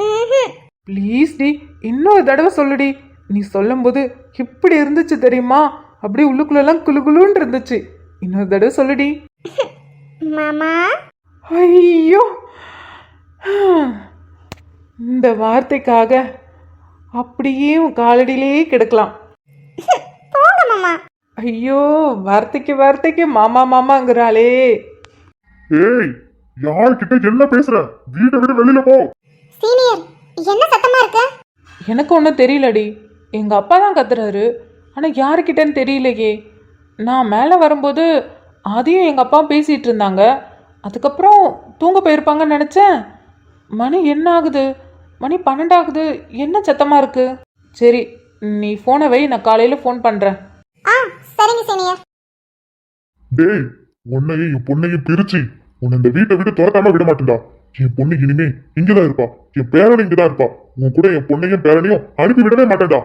Speaker 1: ம்ஹும்,
Speaker 3: ப்ளீஸ் டி, இன்னொரு தடவை சொல்லுடி. நீ சொல்லும்போது எப்படி இருந்துச்சு தெரியுமா? அப்படியே உள்ளுக்குள்ளெல்லாம் குளுகுளுன்னு இருந்துச்சு. இன்னொரு தடவை சொல்லுடி.
Speaker 1: மாமா.
Speaker 3: ஐயோ, இந்த வார்த்தைக்காக அப்படியே உன் காலடியிலேயே கிடக்கலாம்.
Speaker 1: போங்க மாமா.
Speaker 3: ஐயோ, வார்த்தைக்கு வார்த்தைக்கு மாமா மாமாங்கிறாளே.
Speaker 2: ஏய், யார்கிட்ட என்ன பேசுற? வீட்டை விட்டு வெளியில போ.
Speaker 1: சீனியர், என்ன சத்தமா இருக்கு?
Speaker 3: எனக்கு ஒன்றும் தெரியலடி. எங்கள் அப்பா தான் கத்துறாரு, ஆனால் யாருக்கிட்டன்னு தெரியலையே. நான் மேலே வரும்போது ஆதியும் எங்கள் அப்பாவும் பேசிகிட்டு இருந்தாங்க. அதுக்கப்புறம் தூங்க போயிருப்பாங்கன்னு நினச்சேன். மணி என்ன ஆகுது? மணி 12 ஆகுது. என்ன சத்தமாக இருக்கு? சரி, நீ ஃபோனை வை, நான் காலையில் ஃபோன் பண்ணுறேன்.
Speaker 1: ஆ, சரிங்க சீனியர்.
Speaker 2: டேய், உன்னையும் என் பொண்ணையும் பிரிச்சு உன்னை இந்த வீட்டை விட்டு துரத்தாம விட மாட்டேன்டா. என் பொண்ணு இனிமே இங்கதான் இருப்பா. என் பேரனும் இங்கதான் இருப்பா. உன் கூட என் பொண்ணையும் பேரனையும் அனுப்பி விடவே மாட்டேன்டா.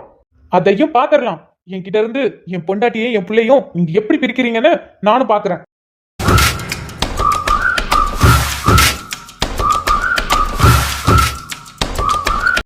Speaker 2: அதையும் பாத்துடலாம். என்கிட்ட இருந்து என் பொண்டாட்டியும் என் பிள்ளையும் நீங்க எப்படி பிரிக்கிறீங்கன்னு நானும் பாக்குறேன்.